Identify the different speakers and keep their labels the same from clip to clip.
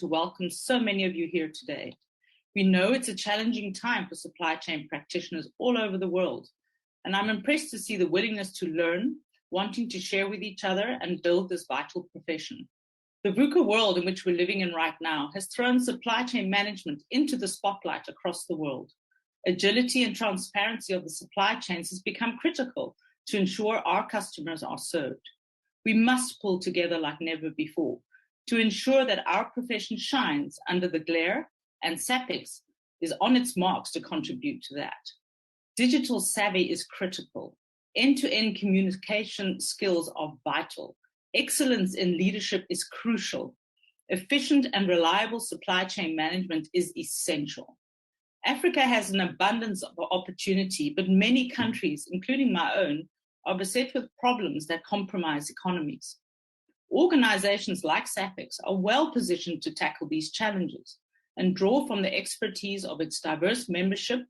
Speaker 1: to welcome so many of you here today. We know it's a challenging time for supply chain practitioners all over the world, and I'm impressed to see the willingness to learn, wanting to share with each other and build this vital profession. The VUCA world in which we're living in right now has thrown supply chain management into the spotlight across the world. Agility and transparency of the supply chains has become critical to ensure our customers are served. We must pull together like never before to ensure that our profession shines under the glare, and SAPICS is on its marks to contribute to that. Digital savvy is critical. End-to-end communication skills are vital. Excellence in leadership is crucial. Efficient and reliable supply chain management is essential. Africa has an abundance of opportunity, but many countries, including my own, are beset with problems that compromise economies. Organizations like SAPICS are well positioned to tackle these challenges and draw from the expertise of its diverse membership,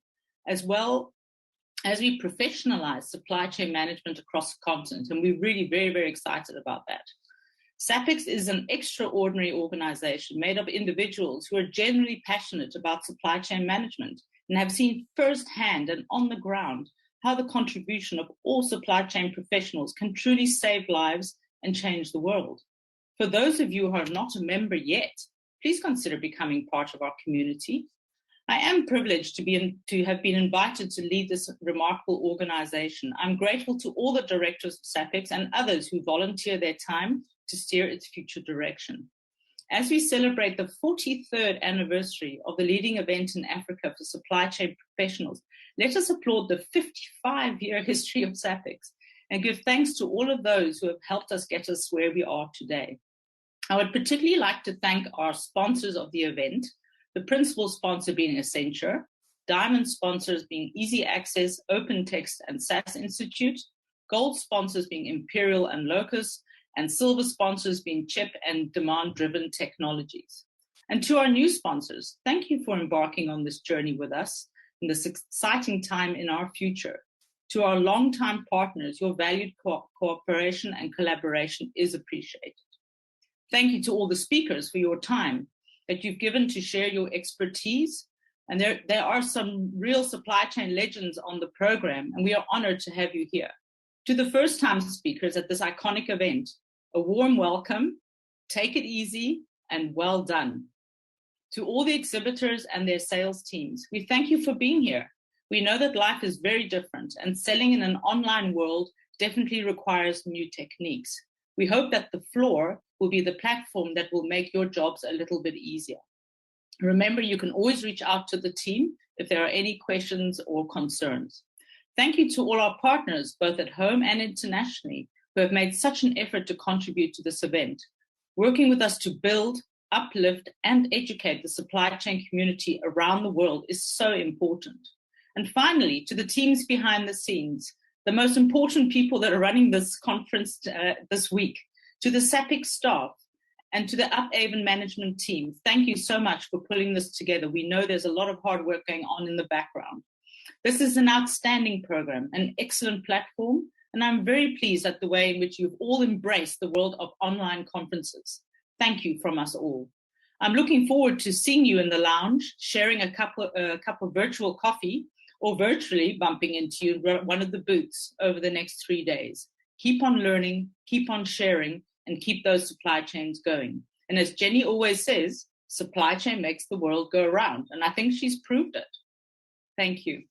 Speaker 1: as well as we professionalize supply chain management across the continent. And we're really very, very excited about that. SAPICS is an extraordinary organization made of individuals who are genuinely passionate about supply chain management and have seen firsthand and on the ground how the contribution of all supply chain professionals can truly save lives and change the world. For those of you who are not a member yet, please consider becoming part of our community. I am privileged to have been invited to lead this remarkable organization. I'm grateful to all the directors of SAPICS and others who volunteer their time to steer its future direction. As we celebrate the 43rd anniversary of the leading event in Africa for supply chain professionals, let us applaud the 55-year history of SAPICS and give thanks to all of those who have helped us get us where we are today. I would particularly like to thank our sponsors of the event, the principal sponsor being Accenture, diamond sponsors being Easy Access, OpenText, and SAS Institute, gold sponsors being Imperial and Locus, and silver sponsors being CHIP and Demand-Driven Technologies. And to our new sponsors, thank you for embarking on this journey with us in this exciting time in our future. To our longtime partners, your valued cooperation and collaboration is appreciated. Thank you to all the speakers for your time that you've given to share your expertise. And there are some real supply chain legends on the program, and we are honored to have you here. To the first-time speakers at this iconic event, a warm welcome, take it easy, and well done. To all the exhibitors and their sales teams, we thank you for being here. We know that life is very different, and selling in an online world definitely requires new techniques. We hope that the floor will be the platform that will make your jobs a little bit easier. Remember, you can always reach out to the team if there are any questions or concerns. Thank you to all our partners, both at home and internationally, who have made such an effort to contribute to this event. Working with us to build, uplift, and educate the supply chain community around the world is so important. And finally, to the teams behind the scenes, the most important people that are running this conference this week, to the SAPICS staff, and to the Uphaven management team, thank you so much for pulling this together. We know there's a lot of hard work going on in the background. This is an outstanding program, an excellent platform, and I'm very pleased at the way in which you've all embraced the world of online conferences. Thank you from us all. I'm looking forward to seeing you in the lounge, sharing a cup of virtual coffee, or virtually bumping into you in one of the booths over the next 3 days. Keep on learning, keep on sharing, and keep those supply chains going. And as Jenny always says, supply chain makes the world go around. And I think she's proved it. Thank you.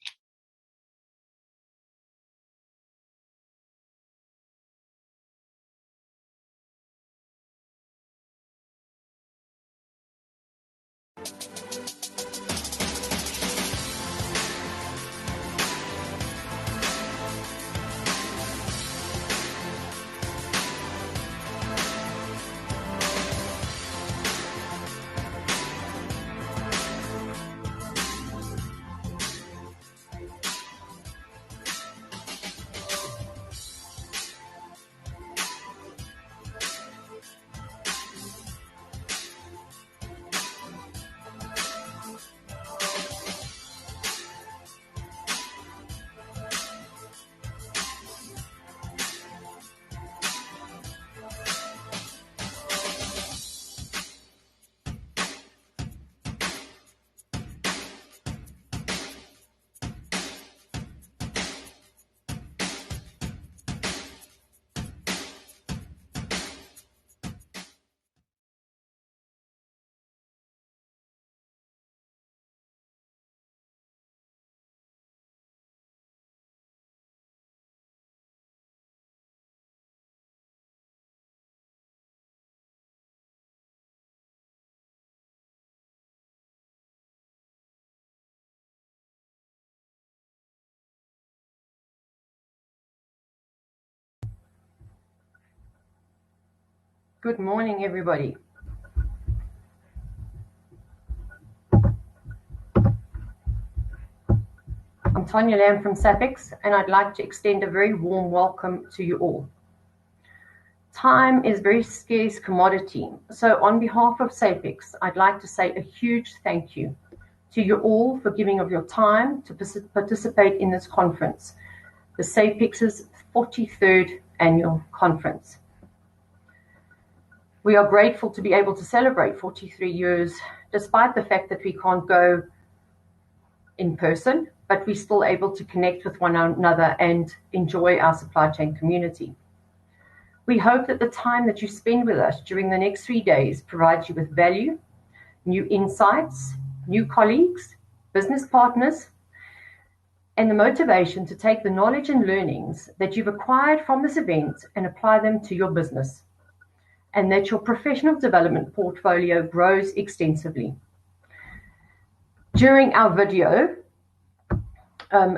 Speaker 2: Good morning, everybody. I'm Tanya Lamb from SAPICS, and I'd like to extend a very warm welcome to you all. Time is a very scarce commodity, so on behalf of SAPICS, I'd like to say a huge thank you to you all for giving of your time to participate in this conference, the SAPICS's 43rd annual conference. We are grateful to be able to celebrate 43 years, despite the fact that we can't go in person, but we're still able to connect with one another and enjoy our supply chain community. We hope that the time that you spend with us during the next 3 days provides you with value, new insights, new colleagues, business partners, and the motivation to take the knowledge and learnings that you've acquired from this event and apply them to your business, and that your professional development portfolio grows extensively. During our video,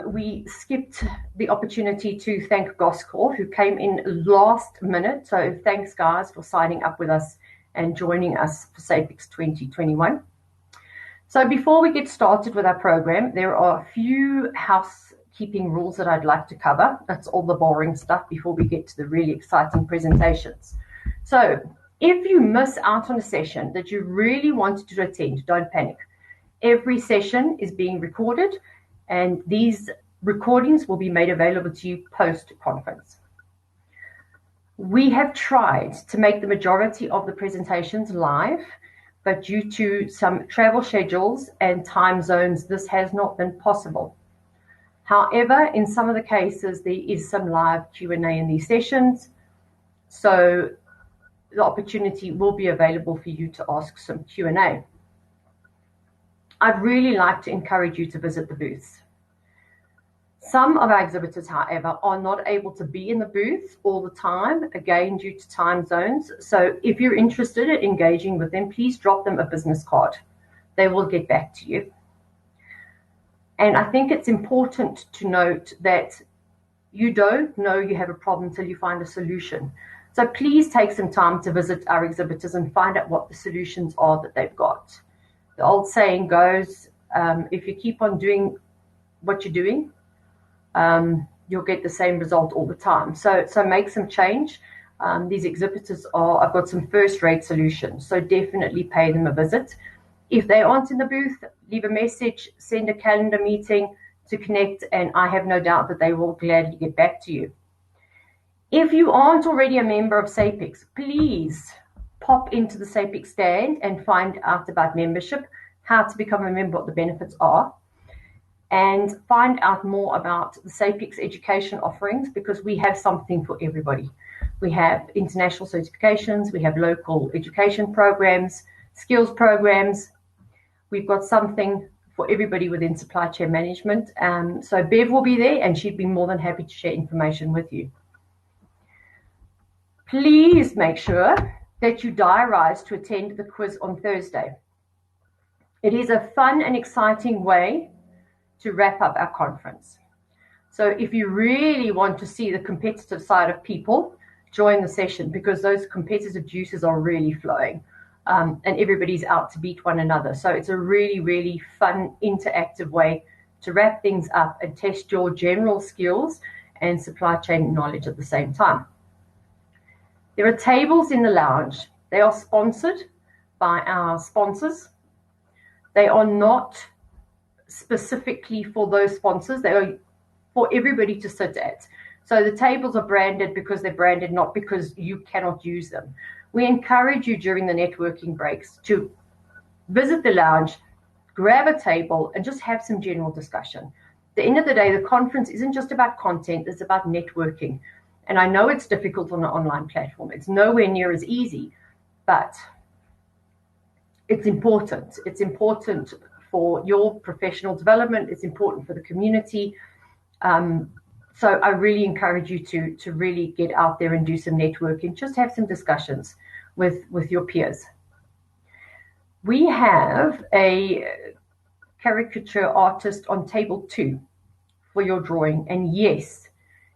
Speaker 2: we skipped the opportunity to thank Goskor, who came in last minute. So thanks, guys, for signing up with us and joining us for SAPICS 2021. So before we get started with our program, there are a few housekeeping rules that I'd like to cover. That's all the boring stuff before we get to the really exciting presentations. So if you miss out on a session that you really wanted to attend, don't panic. Every session is being recorded, and these recordings will be made available to you post-conference. We have tried to make the majority of the presentations live, but due to some travel schedules and time zones, this has not been possible. However, in some of the cases, there is some live Q&A in these sessions, so the opportunity will be available for you to ask some Q&A. I'd really like to encourage you to visit the booths. Some of our exhibitors, however, are not able to be in the booth all the time, again, due to time zones. So if you're interested in engaging with them, please drop them a business card. They will get back to you. And I think it's important to note that you don't know you have a problem until you find a solution. So please take some time to visit our exhibitors and find out what the solutions are that they've got. The old saying goes, if you keep on doing what you're doing, you'll get the same result all the time. So make some change. These exhibitors I've got some first-rate solutions, so definitely pay them a visit. If they aren't in the booth, leave a message, send a calendar meeting to connect, and I have no doubt that they will gladly get back to you. If you aren't already a member of SAPICS, please pop into the SAPICS stand and find out about membership, how to become a member, what the benefits are, and find out more about the SAPICS education offerings, because we have something for everybody. We have international certifications, we have local education programs, skills programs. We've got something for everybody within supply chain management. So Bev will be there, and she'd be more than happy to share information with you. Please make sure that you diarize to attend the quiz on Thursday. It is a fun and exciting way to wrap up our conference. So if you really want to see the competitive side of people, join the session, because those competitive juices are really flowing, and everybody's out to beat one another. So it's a really, really fun, interactive way to wrap things up and test your general skills and supply chain knowledge at the same time. There are tables in the lounge. They are sponsored by our sponsors. They are not specifically for those sponsors. They are for everybody to sit at. So the tables are branded because they're branded, not because you cannot use them. We encourage you during the networking breaks to visit the lounge, grab a table, and just have some general discussion. At the end of the day, the conference isn't just about content, it's about networking. And I know it's difficult on an online platform. It's nowhere near as easy, but it's important. It's important for your professional development. It's important for the community. So I really encourage you to really get out there and do some networking. Just have some discussions with your peers. We have a caricature artist on table 2 for your drawing. And yes,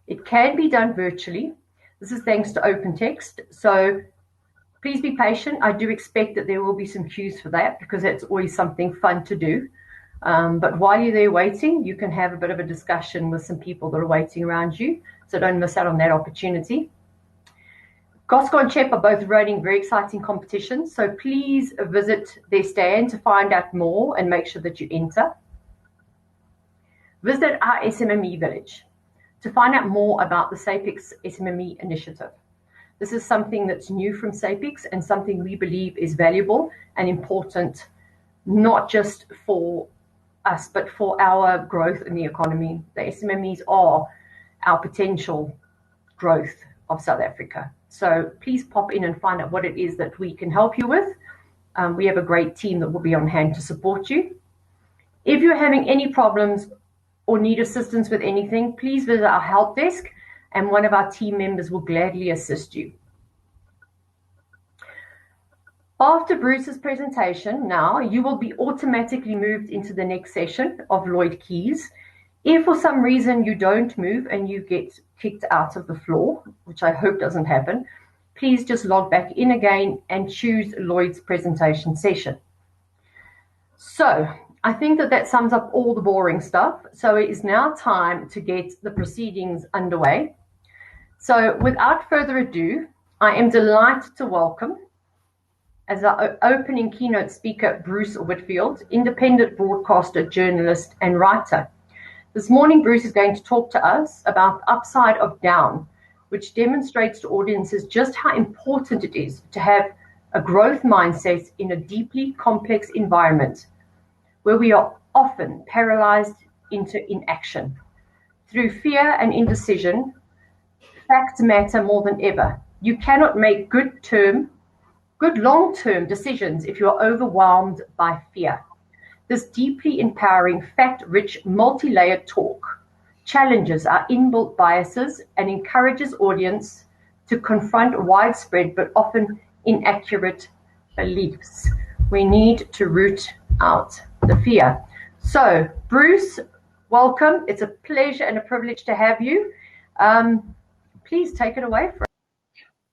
Speaker 2: it can be done virtually. This is thanks to open text. So Please be patient. I do expect that there will be some cues for that because it's always something fun to do. But while you're there waiting, you can have a bit of a discussion with some people that are waiting around you. So don't miss out on that opportunity. Gosco and CHEP are both running very exciting competitions. So please visit their stand to find out more and make sure that you enter. Visit our SMME village to find out more about the SAPICS SMME initiative. This is something that's new from SAPICS and something we believe is valuable and important, not just for us, but for our growth in the economy. The SMMEs are our potential growth of South Africa. So please pop in and find out what it is that we can help you with. We have a great team that will be on hand to support you. If you're having any problems or need assistance with anything, please visit our help desk and one of our team members will gladly assist you. After Bruce's presentation, now you will be automatically moved into the next session of Lloyd Keys. If for some reason you don't move and you get kicked out of the floor, which I hope doesn't happen, please just log back in again and choose Lloyd's presentation session. So I think that sums up all the boring stuff. So it is now time to get the proceedings underway. So without further ado, I am delighted to welcome as our opening keynote speaker, Bruce Whitfield, independent broadcaster, journalist, and writer. This morning, Bruce is going to talk to us about the upside of down, which demonstrates to audiences just how important it is to have a growth mindset in a deeply complex environment where we are often paralyzed into inaction. Through fear and indecision, facts matter more than ever. You cannot make good long-term decisions if you are overwhelmed by fear. This deeply empowering, fact-rich, multi-layered talk challenges our inbuilt biases and encourages audience to confront widespread but often inaccurate beliefs. We need to root out the fear. So, Bruce, welcome. It's a pleasure and a privilege to have you. Please take it away from us.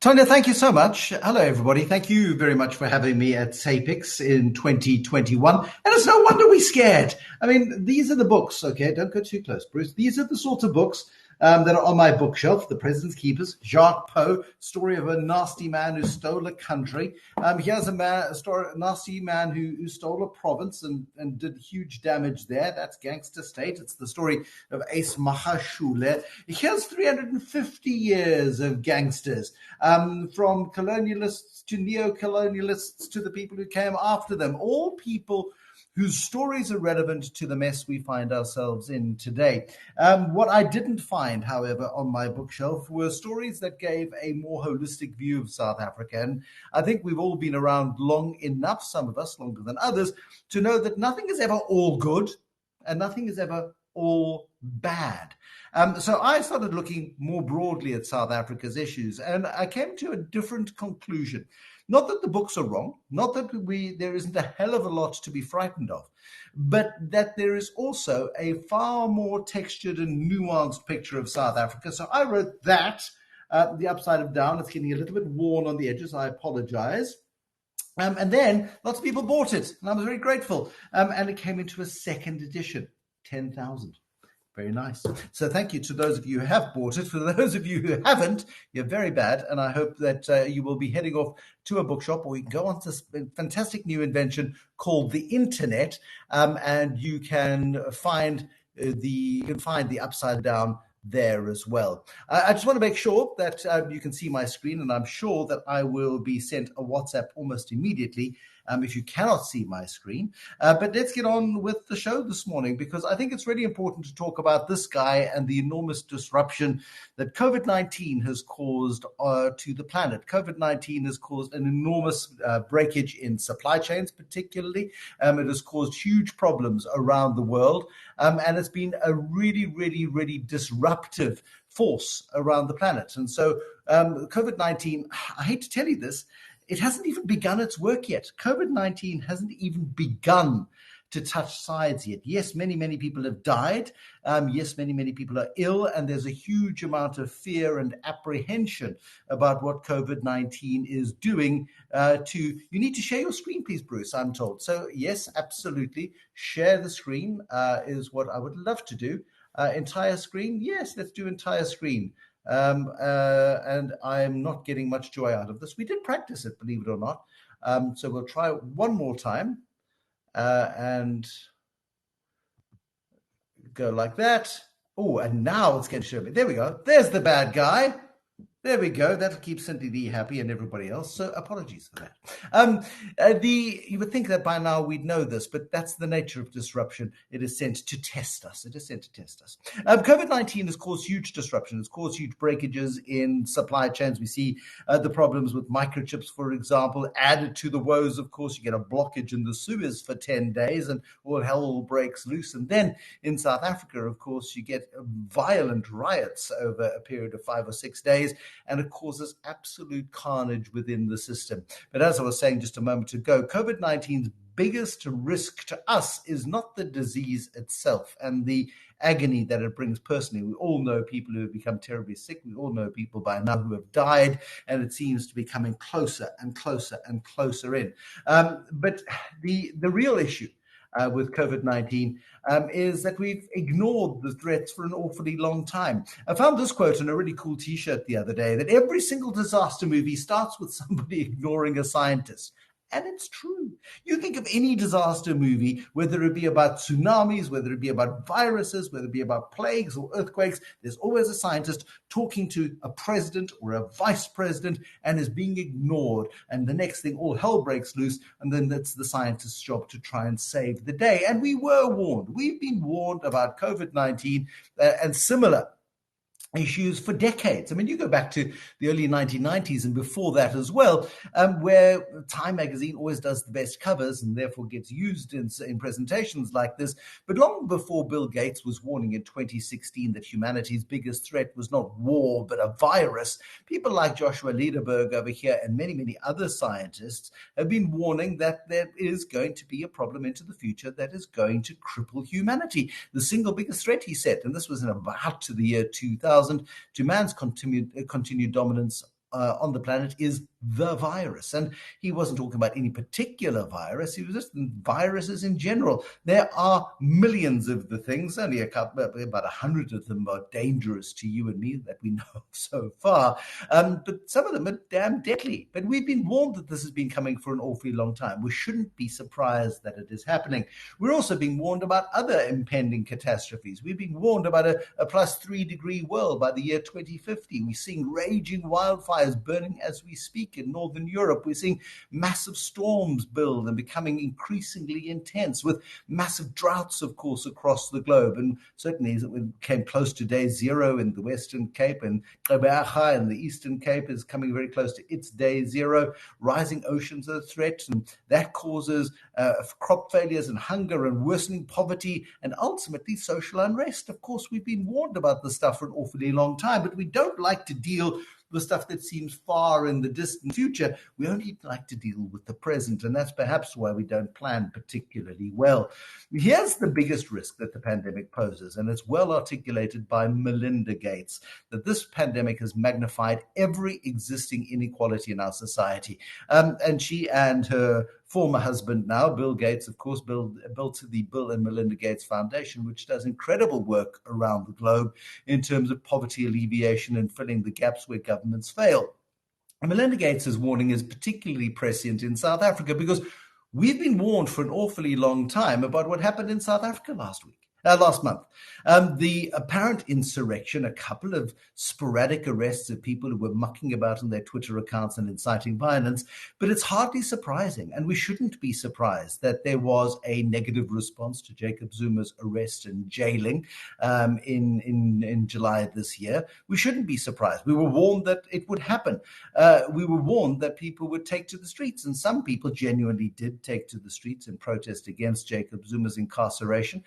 Speaker 3: Tonga, thank you so much. Hello, everybody. Thank you very much for having me at SAPICS in 2021. And it's no wonder we're scared. I mean, these are the books, okay? Don't go too close, Bruce. These are the sorts of books that are on my bookshelf. The President's Keepers, Jacques Poe, story of a nasty man who stole a country. Here's a nasty man who stole a province and did huge damage there. That's Gangster State. It's the story of Ace Mahashule. Here's 350 years of gangsters, from colonialists to neo-colonialists to the people who came after them, all people whose stories are relevant to the mess we find ourselves in today. What I didn't find, however, on my bookshelf were stories that gave a more holistic view of South Africa. And I think we've all been around long enough, some of us longer than others, to know that nothing is ever all good and nothing is ever all bad. So I started looking more broadly at South Africa's issues, and I came to a different conclusion. Not that the books are wrong, not that there isn't a hell of a lot to be frightened of, but that there is also a far more textured and nuanced picture of South Africa. So I wrote that, The Upside of Down. It's getting a little bit worn on the edges. I apologize. And then lots of people bought it, and I was very grateful. And it came into a second edition, 10,000. Very nice. So thank you to those of you who have bought it. For those of you who haven't, you're very bad. And I hope that you will be heading off to a bookshop, or you can go on to this fantastic new invention called the internet, and you can find the Upside Down there as well. I just want to make sure that you can see my screen, and I'm sure that I will be sent a WhatsApp almost immediately if you cannot see my screen. But let's get on with the show this morning, because I think it's really important to talk about this guy and the enormous disruption that COVID-19 has caused to the planet. COVID-19 has caused an enormous breakage in supply chains, particularly. It has caused huge problems around the world, and it's been a really, really, really disruptive force around the planet. And so COVID-19, I hate to tell you this, it hasn't even begun its work yet. COVID-19 hasn't even begun to touch sides yet. Yes, many people have died. Yes, many people are ill, and there's a huge amount of fear and apprehension about what COVID-19 is doing you need to share your screen, please, Bruce, I'm told. So yes, absolutely. Share the screen is what I would love to do. Entire screen? Yes, let's do entire screen. And I'm not getting much joy out of this. We did practice it, believe it or not. So we'll try one more time and go like that. Oh, and now it's going to show me. There we go. There's the bad guy. There we go. That'll keep Cindy Lee happy and everybody else. So apologies for that. You would think that by now we'd know this, but that's the nature of disruption. It is sent to test us. It is sent to test us. COVID-19 has caused huge disruption. It's caused huge breakages in supply chains. We see the problems with microchips, for example, added to the woes. Of course, you get a blockage in the Suez for 10 days and all hell breaks loose. And then in South Africa, of course, you get violent riots over a period of 5 or 6 days. And it causes absolute carnage within the system. But as I was saying just a moment ago, COVID-19's biggest risk to us is not the disease itself and the agony that it brings personally. We all know people who have become terribly sick. We all know people by now who have died, and it seems to be coming closer and closer and closer in. But the real issue with COVID-19 is that we've ignored the threats for an awfully long time. I found this quote in a really cool T-shirt the other day, that every single disaster movie starts with somebody ignoring a scientist. And it's true. You think of any disaster movie, whether it be about tsunamis, whether it be about viruses, whether it be about plagues or earthquakes, there's always a scientist talking to a president or a vice president and is being ignored. And the next thing, all hell breaks loose. And then it's the scientist's job to try and save the day. And we were warned. We've been warned about COVID-19 and similar issues for decades. I mean, you go back to the early 1990s and before that as well, where Time magazine always does the best covers and therefore gets used in presentations like this. But long before Bill Gates was warning in 2016 that humanity's biggest threat was not war, but a virus, people like Joshua Lederberg over here and many other scientists have been warning that there is going to be a problem into the future that is going to cripple humanity. The single biggest threat, he said, and this was in about to the year 2000, to man's continued dominance on the planet is the virus. And he wasn't talking about any particular virus. He was just viruses in general. There are millions of the things, only about 100 of them are dangerous to you and me that we know of so far. But some of them are damn deadly. But we've been warned that this has been coming for an awfully long time. We shouldn't be surprised that it is happening. We're also being warned about other impending catastrophes. We've been warned about a plus 3 degree world by the year 2050. We're seeing raging wildfires burning as we speak in Northern Europe. We're seeing massive storms build and becoming increasingly intense, with massive droughts, of course, across the globe. And certainly as it came close to day zero in the Western Cape, and Gqeberha in the Eastern Cape is coming very close to its day zero. Rising oceans are a threat, and that causes crop failures and hunger and worsening poverty and ultimately social unrest. Of course, we've been warned about this stuff for an awfully long time, but we don't like to deal the stuff that seems far in the distant future. We only like to deal with the present, and that's perhaps why we don't plan particularly well. Here's the biggest risk that the pandemic poses, and it's well articulated by Melinda Gates, that this pandemic has magnified every existing inequality in our society. And she and her former husband now, Bill Gates, of course, built the Bill and Melinda Gates Foundation, which does incredible work around the globe in terms of poverty alleviation and filling the gaps where governments fail. And Melinda Gates' warning is particularly prescient in South Africa because we've been warned for an awfully long time about what happened in South Africa last month. The apparent insurrection, a couple of sporadic arrests of people who were mucking about on their Twitter accounts and inciting violence, but it's hardly surprising, and we shouldn't be surprised that there was a negative response to Jacob Zuma's arrest and jailing in July this year. We shouldn't be surprised. We were warned that it would happen. We were warned that people would take to the streets, and some people genuinely did take to the streets and protest against Jacob Zuma's incarceration.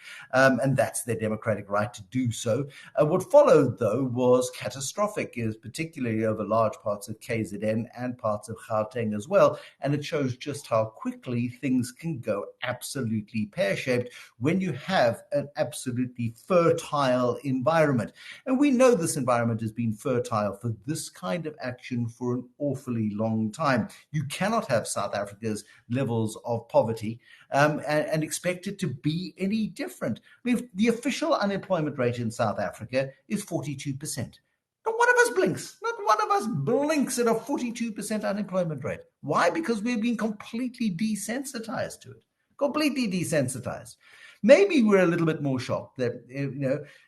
Speaker 3: and that's their democratic right to do so. What followed, though, was catastrophic, particularly over large parts of KZN and parts of Gauteng as well, and it shows just how quickly things can go absolutely pear-shaped when you have an absolutely fertile environment. And we know this environment has been fertile for this kind of action for an awfully long time. You cannot have South Africa's levels of poverty and expect it to be any different. I mean, the official unemployment rate in South Africa is 42%. Not one of us blinks. Not one of us blinks at a 42% unemployment rate. Why? Because we've been completely desensitized to it. Completely desensitized. Maybe we're a little bit more shocked that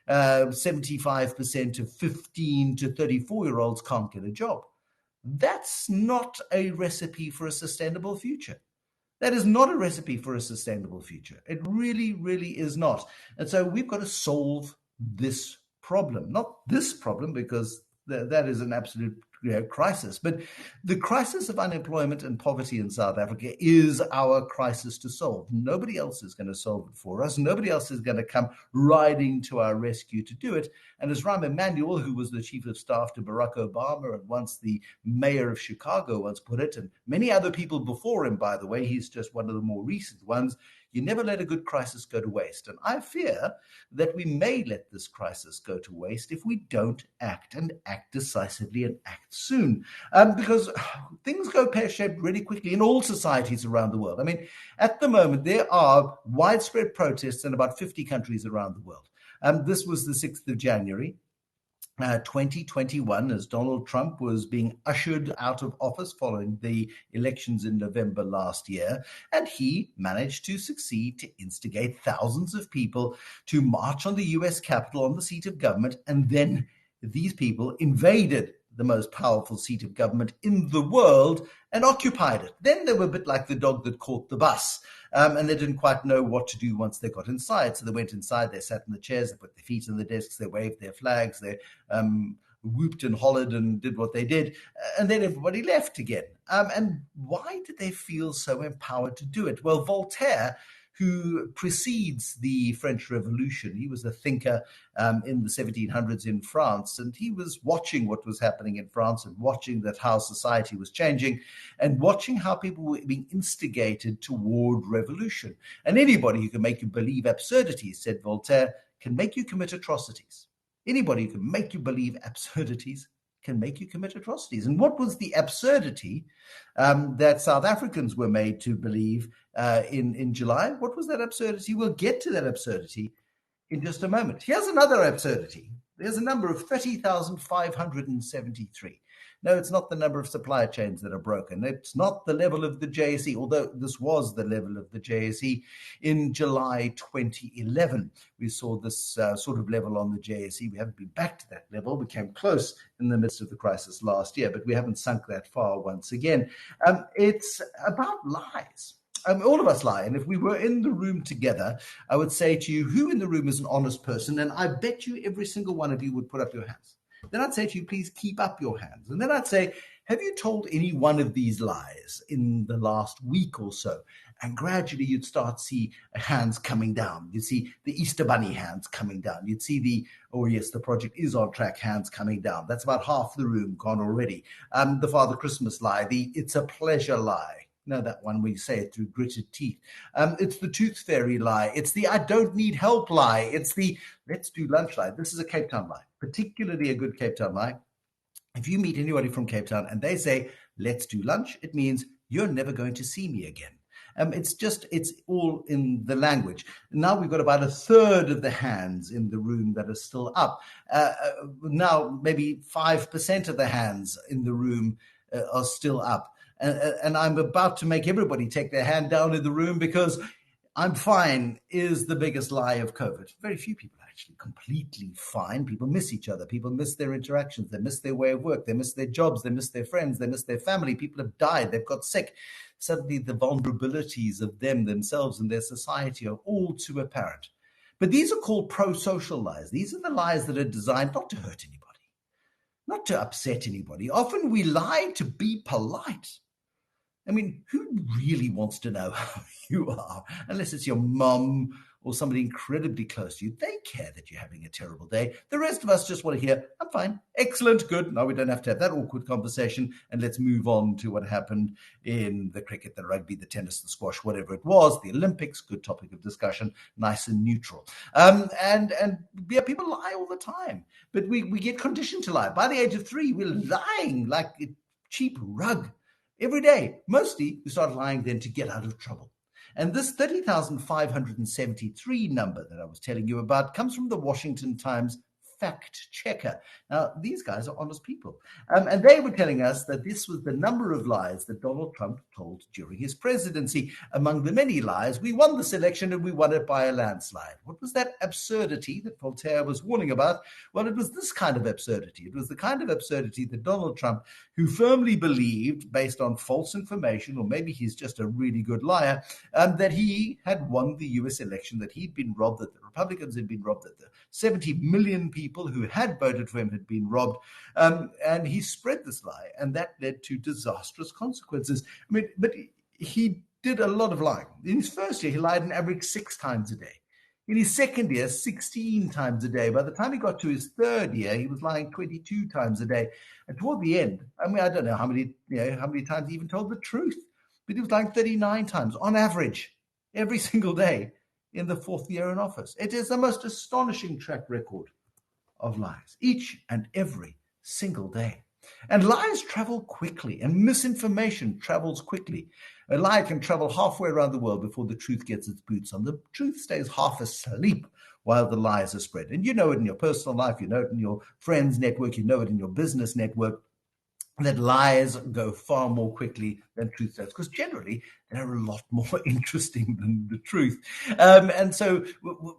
Speaker 3: 75% of 15 to 34-year-olds can't get a job. That's not a recipe for a sustainable future. That is not a recipe for a sustainable future. It really, really is not. And so we've got to solve this problem. Not this problem, because that is an absolute crisis. But the crisis of unemployment and poverty in South Africa is our crisis to solve. Nobody else is going to solve it for us. Nobody else is going to come riding to our rescue to do it. And as Rahm Emanuel, who was the chief of staff to Barack Obama and once the mayor of Chicago once put it, and many other people before him, by the way, he's just one of the more recent ones, you never let a good crisis go to waste. And I fear that we may let this crisis go to waste if we don't act, and act decisively, and act soon. Because things go pear-shaped really quickly in all societies around the world. I mean, at the moment, there are widespread protests in about 50 countries around the world. This was the 6th of January. 2021, as Donald Trump was being ushered out of office following the elections in November last year, and he managed to succeed to instigate thousands of people to march on the US Capitol, on the seat of government, and then these people invaded the most powerful seat of government in the world and occupied it. Then they were a bit like the dog that caught the bus, and they didn't quite know what to do once they got inside. So they went inside, they sat in the chairs, they put their feet on the desks, they waved their flags, they whooped and hollered and did what they did, and then everybody left again. And why did they feel so empowered to do it? Well, Voltaire, who precedes the French Revolution, he was a thinker in the 1700s in France, and he was watching what was happening in France and watching that how society was changing and watching how people were being instigated toward revolution. And anybody who can make you believe absurdities, said Voltaire, can make you commit atrocities. Anybody who can make you believe absurdities can make you commit atrocities. And what was the absurdity that South Africans were made to believe in July? What was that absurdity? We'll get to that absurdity in just a moment. Here's another absurdity. There's a number of 30,573. No, it's not the number of supply chains that are broken. It's not the level of the JSE, although this was the level of the JSE in July 2011. We saw this sort of level on the JSE. We haven't been back to that level. We came close in the midst of the crisis last year, but we haven't sunk that far once again. It's about lies. All of us lie. And if we were in the room together, I would say to you, who in the room is an honest person? And I bet you every single one of you would put up your hands. Then I'd say to you, please keep up your hands. And then I'd say, have you told any one of these lies in the last week or so? And gradually you'd start to see hands coming down. You'd see the Easter Bunny hands coming down. You'd see the project is on track hands coming down. That's about half the room gone already. The Father Christmas lie, the it's a pleasure lie. No, that one where you say it through gritted teeth. It's the tooth fairy lie. It's the I don't need help lie. It's the let's do lunch lie. This is a Cape Town lie, particularly a good Cape Town lie. If you meet anybody from Cape Town and they say, let's do lunch, it means you're never going to see me again. It's all in the language. Now we've got about a third of the hands in the room that are still up. Now maybe 5% of the hands in the room are still up. And I'm about to make everybody take their hand down in the room because I'm fine is the biggest lie of COVID. Very few people are actually completely fine. People miss each other. People miss their interactions. They miss their way of work. They miss their jobs. They miss their friends. They miss their family. People have died. They've got sick. Suddenly the vulnerabilities of themselves and their society are all too apparent. But these are called pro-social lies. These are the lies that are designed not to hurt anybody, not to upset anybody. Often we lie to be polite. I mean, who really wants to know how you are? Unless it's your mum or somebody incredibly close to you, they care that you're having a terrible day. The rest of us just want to hear, I'm fine, excellent, good. Now we don't have to have that awkward conversation, and let's move on to what happened in the cricket, the rugby, the tennis, the squash, whatever it was, the Olympics, good topic of discussion, nice and neutral. And yeah, people lie all the time, but we get conditioned to lie. By the age of 3, we're lying like a cheap rug every day. Mostly we start lying then to get out of trouble. And this 30,573 number that I was telling you about comes from the Washington Times fact checker. Now, these guys are honest people. And they were telling us that this was the number of lies that Donald Trump told during his presidency. Among the many lies, we won this election and we won it by a landslide. What was that absurdity that Voltaire was warning about? Well, it was this kind of absurdity. It was the kind of absurdity that Donald Trump, who firmly believed, based on false information, or maybe he's just a really good liar, that he had won the US election, that he'd been robbed, that the Republicans had been robbed, that the 70 million people who had voted for him had been robbed, and he spread this lie, and that led to disastrous consequences. I mean, but he did a lot of lying. In his first year, he lied an average 6 times a day. In his second year, 16 times a day. By the time he got to his third year, he was lying 22 times a day. And toward the end, I mean, I don't know how many times he even told the truth, but he was lying 39 times on average every single day in the 4th year in office. It is the most astonishing track record of lies, each and every single day. And lies travel quickly, and misinformation travels quickly. A lie can travel halfway around the world before the truth gets its boots on. The truth stays half asleep while the lies are spread. And you know it in your personal life, you know it in your friends' network, you know it in your business network, that lies go far more quickly than truth does, because generally they're a lot more interesting than the truth. And so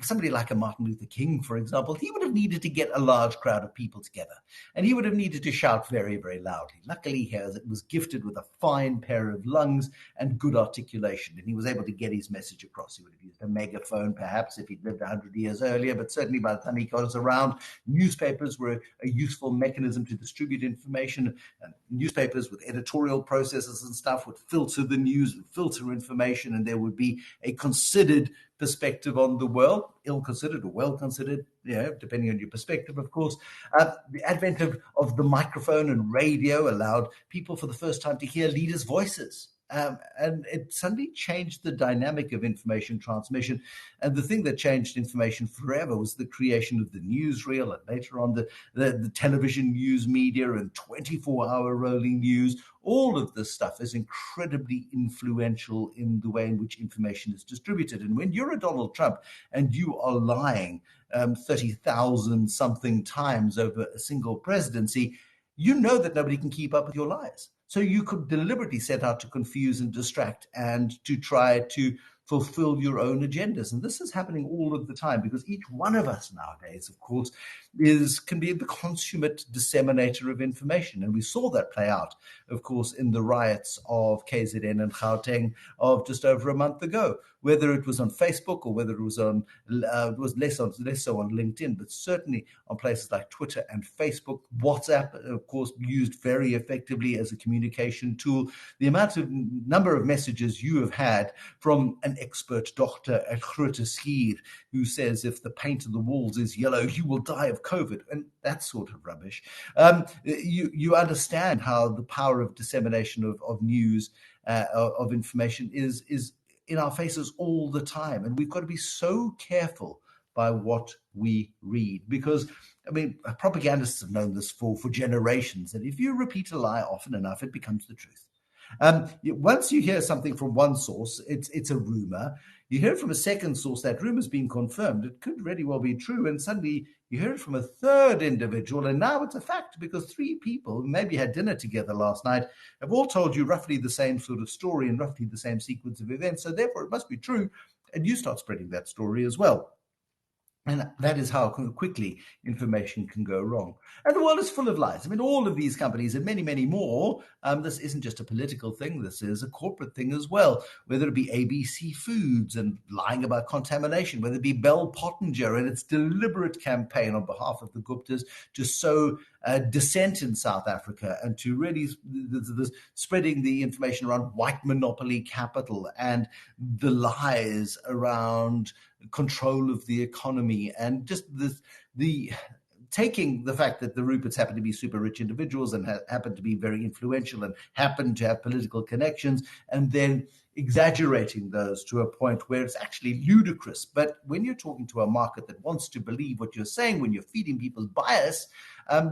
Speaker 3: somebody like a Martin Luther King, for example, he would have needed to get a large crowd of people together, and he would have needed to shout very, very loudly. Luckily, he was gifted with a fine pair of lungs and good articulation, and he was able to get his message across. He would have used a megaphone, perhaps, if he'd lived 100 years earlier, but certainly by the time he got us around, newspapers were a useful mechanism to distribute information, and newspapers with editorial processes and stuff would filter the news, would filter information, and there would be a considered perspective on the world, ill-considered or well-considered, depending on your perspective, of course. The advent of the microphone and radio allowed people for the first time to hear leaders' voices. And it suddenly changed the dynamic of information transmission. And the thing that changed information forever was the creation of the newsreel, and later on the television news media and 24-hour rolling news. All of this stuff is incredibly influential in the way in which information is distributed. And when you're a Donald Trump and you are lying 30,000 something times over a single presidency, you know that nobody can keep up with your lies. So you could deliberately set out to confuse and distract and to try to fulfill your own agendas. And this is happening all of the time, because each one of us nowadays, of course, can be the consummate disseminator of information. And we saw that play out, of course, in the riots of KZN and Gauteng of just over a month ago, whether it was on Facebook or whether it was on, it was less so on LinkedIn, but certainly on places like Twitter and Facebook. WhatsApp, of course, used very effectively as a communication tool. The number of messages you have had from an expert doctor at Groote Schuur who says if the paint on the walls is yellow, you will die of COVID, and that sort of rubbish. You understand how the power of dissemination of news, of information is in our faces all the time. And we've got to be so careful by what we read, because, I mean, propagandists have known this for generations, that if you repeat a lie often enough, it becomes the truth. Once you hear something from one source, it's a rumor. You hear it from a second source, that rumor's been confirmed. It could really well be true. And suddenly you hear it from a third individual, and now it's a fact, because 3 people who maybe had dinner together last night have all told you roughly the same sort of story and roughly the same sequence of events. So therefore it must be true. And you start spreading that story as well. And that is how quickly information can go wrong. And the world is full of lies. I mean, all of these companies and many, many more, this isn't just a political thing. This is a corporate thing as well, whether it be ABC Foods and lying about contamination, whether it be Bell Pottinger and its deliberate campaign on behalf of the Guptas to sow dissent in South Africa and to really spreading the information around white monopoly capital and the lies around control of the economy, and just the taking the fact that the Ruperts happen to be super rich individuals and happen to be very influential and happen to have political connections, and then exaggerating those to a point where it's actually ludicrous. But when you're talking to a market that wants to believe what you're saying, when you're feeding people's bias,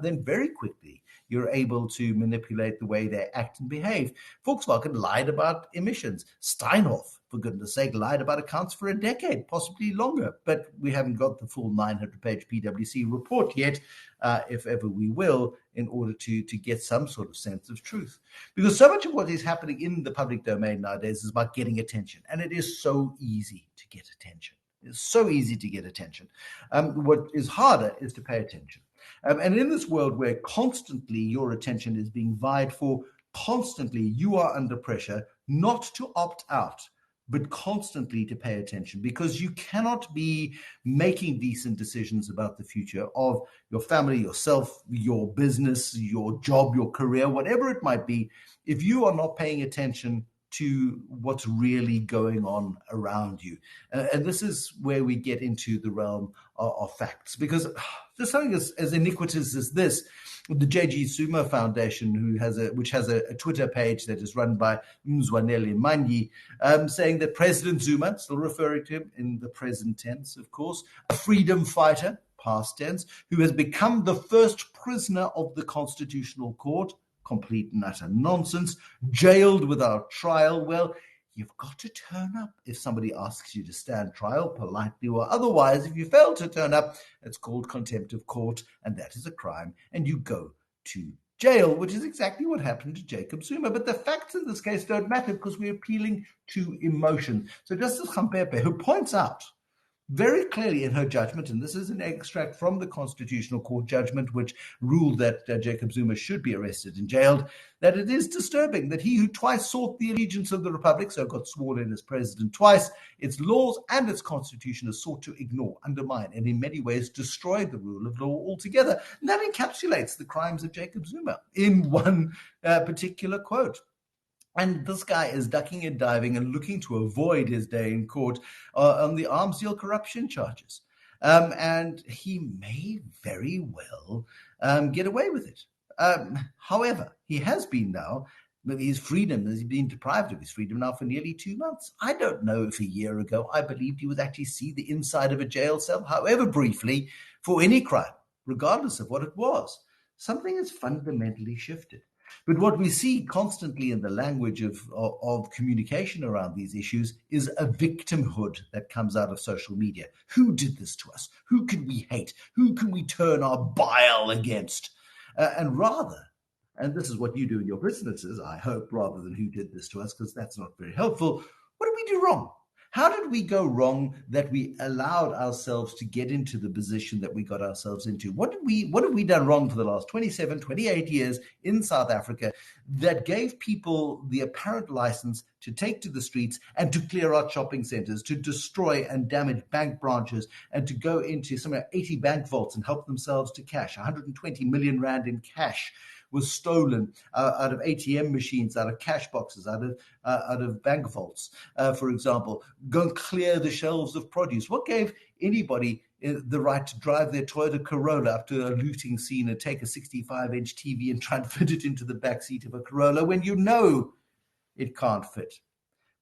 Speaker 3: then very quickly you're able to manipulate the way they act and behave. Volkswagen lied about emissions. Steinhoff, for goodness sake, lied about accounts for a decade, possibly longer. But we haven't got the full 900-page PwC report yet, if ever we will, in order to get some sort of sense of truth. Because so much of what is happening in the public domain nowadays is about getting attention. And it is so easy to get attention. It's so easy to get attention. What is harder is to pay attention. And in this world where constantly your attention is being vied for, constantly you are under pressure not to opt out, but constantly to pay attention, because you cannot be making decent decisions about the future of your family, yourself, your business, your job, your career, whatever it might be, if you are not paying attention to what's really going on around you. And this is where we get into the realm of facts, because there's something as iniquitous as this. The J.G. Zuma Foundation, which has a Twitter page that is run by Mzwanele Manyi, saying that President Zuma, still referring to him in the present tense, of course, a freedom fighter, past tense, who has become the first prisoner of the Constitutional Court, complete and utter nonsense, jailed without trial. Well, you've got to turn up if somebody asks you to stand trial, politely or otherwise. If you fail to turn up, it's called contempt of court, and that is a crime, and you go to jail, which is exactly what happened to Jacob Zuma. But the facts in this case don't matter because we're appealing to emotion. So Justice Gampepe, who points out very clearly in her judgment, and this is an extract from the Constitutional Court judgment, which ruled that Jacob Zuma should be arrested and jailed, that it is disturbing that he who twice sought the allegiance of the Republic, so got sworn in as president twice, its laws and its constitution has sought to ignore, undermine, and in many ways destroy the rule of law altogether. And that encapsulates the crimes of Jacob Zuma in one particular quote. And this guy is ducking and diving and looking to avoid his day in court on the arms deal corruption charges. And he may very well get away with it. However, he has been now, his freedom, he's been deprived of his freedom now for nearly 2 months. I don't know if a year ago I believed he would actually see the inside of a jail cell, however briefly, for any crime, regardless of what it was. Something has fundamentally shifted. But what we see constantly in the language of communication around these issues is a victimhood that comes out of social media. Who did this to us? Who can we hate? Who can we turn our bile against? And this is what you do in your businesses, I hope, rather than who did this to us, because that's not very helpful. What did we do wrong? How did we go wrong that we allowed ourselves to get into the position that we got ourselves into? What have we done wrong for the last 27, 28 years in South Africa that gave people the apparent license to take to the streets and to clear out shopping centers, to destroy and damage bank branches, and to go into somewhere 80 bank vaults and help themselves to cash? 120 million rand in cash was stolen out of ATM machines, out of cash boxes, out of bank vaults, for example. Go and clear the shelves of produce. What gave anybody the right to drive their Toyota Corolla up to a looting scene and take a 65-inch TV and try and fit it into the backseat of a Corolla when you know it can't fit?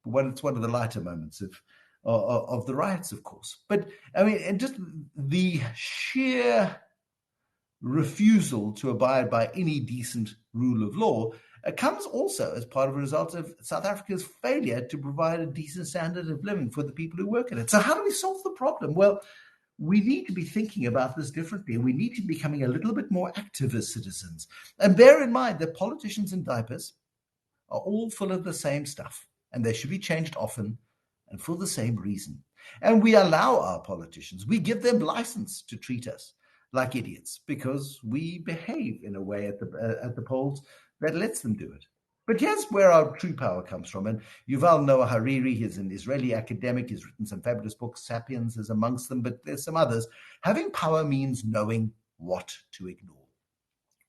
Speaker 3: Well, it's one of the lighter moments of the riots, of course. But I mean, and just the sheer refusal to abide by any decent rule of law comes also as part of a result of South Africa's failure to provide a decent standard of living for the people who work in it. So how do we solve the problem? Well, we need to be thinking about this differently, and we need to be becoming a little bit more active as citizens. And bear in mind that politicians in diapers are all full of the same stuff, and they should be changed often and for the same reason. And we allow our politicians, we give them license to treat us like idiots because we behave in a way at the polls that lets them do it. But here's where our true power comes from. And Yuval Noah Harari, he's an Israeli academic. He's written some fabulous books. Sapiens is amongst them, but there's some others. Having power means knowing what to ignore.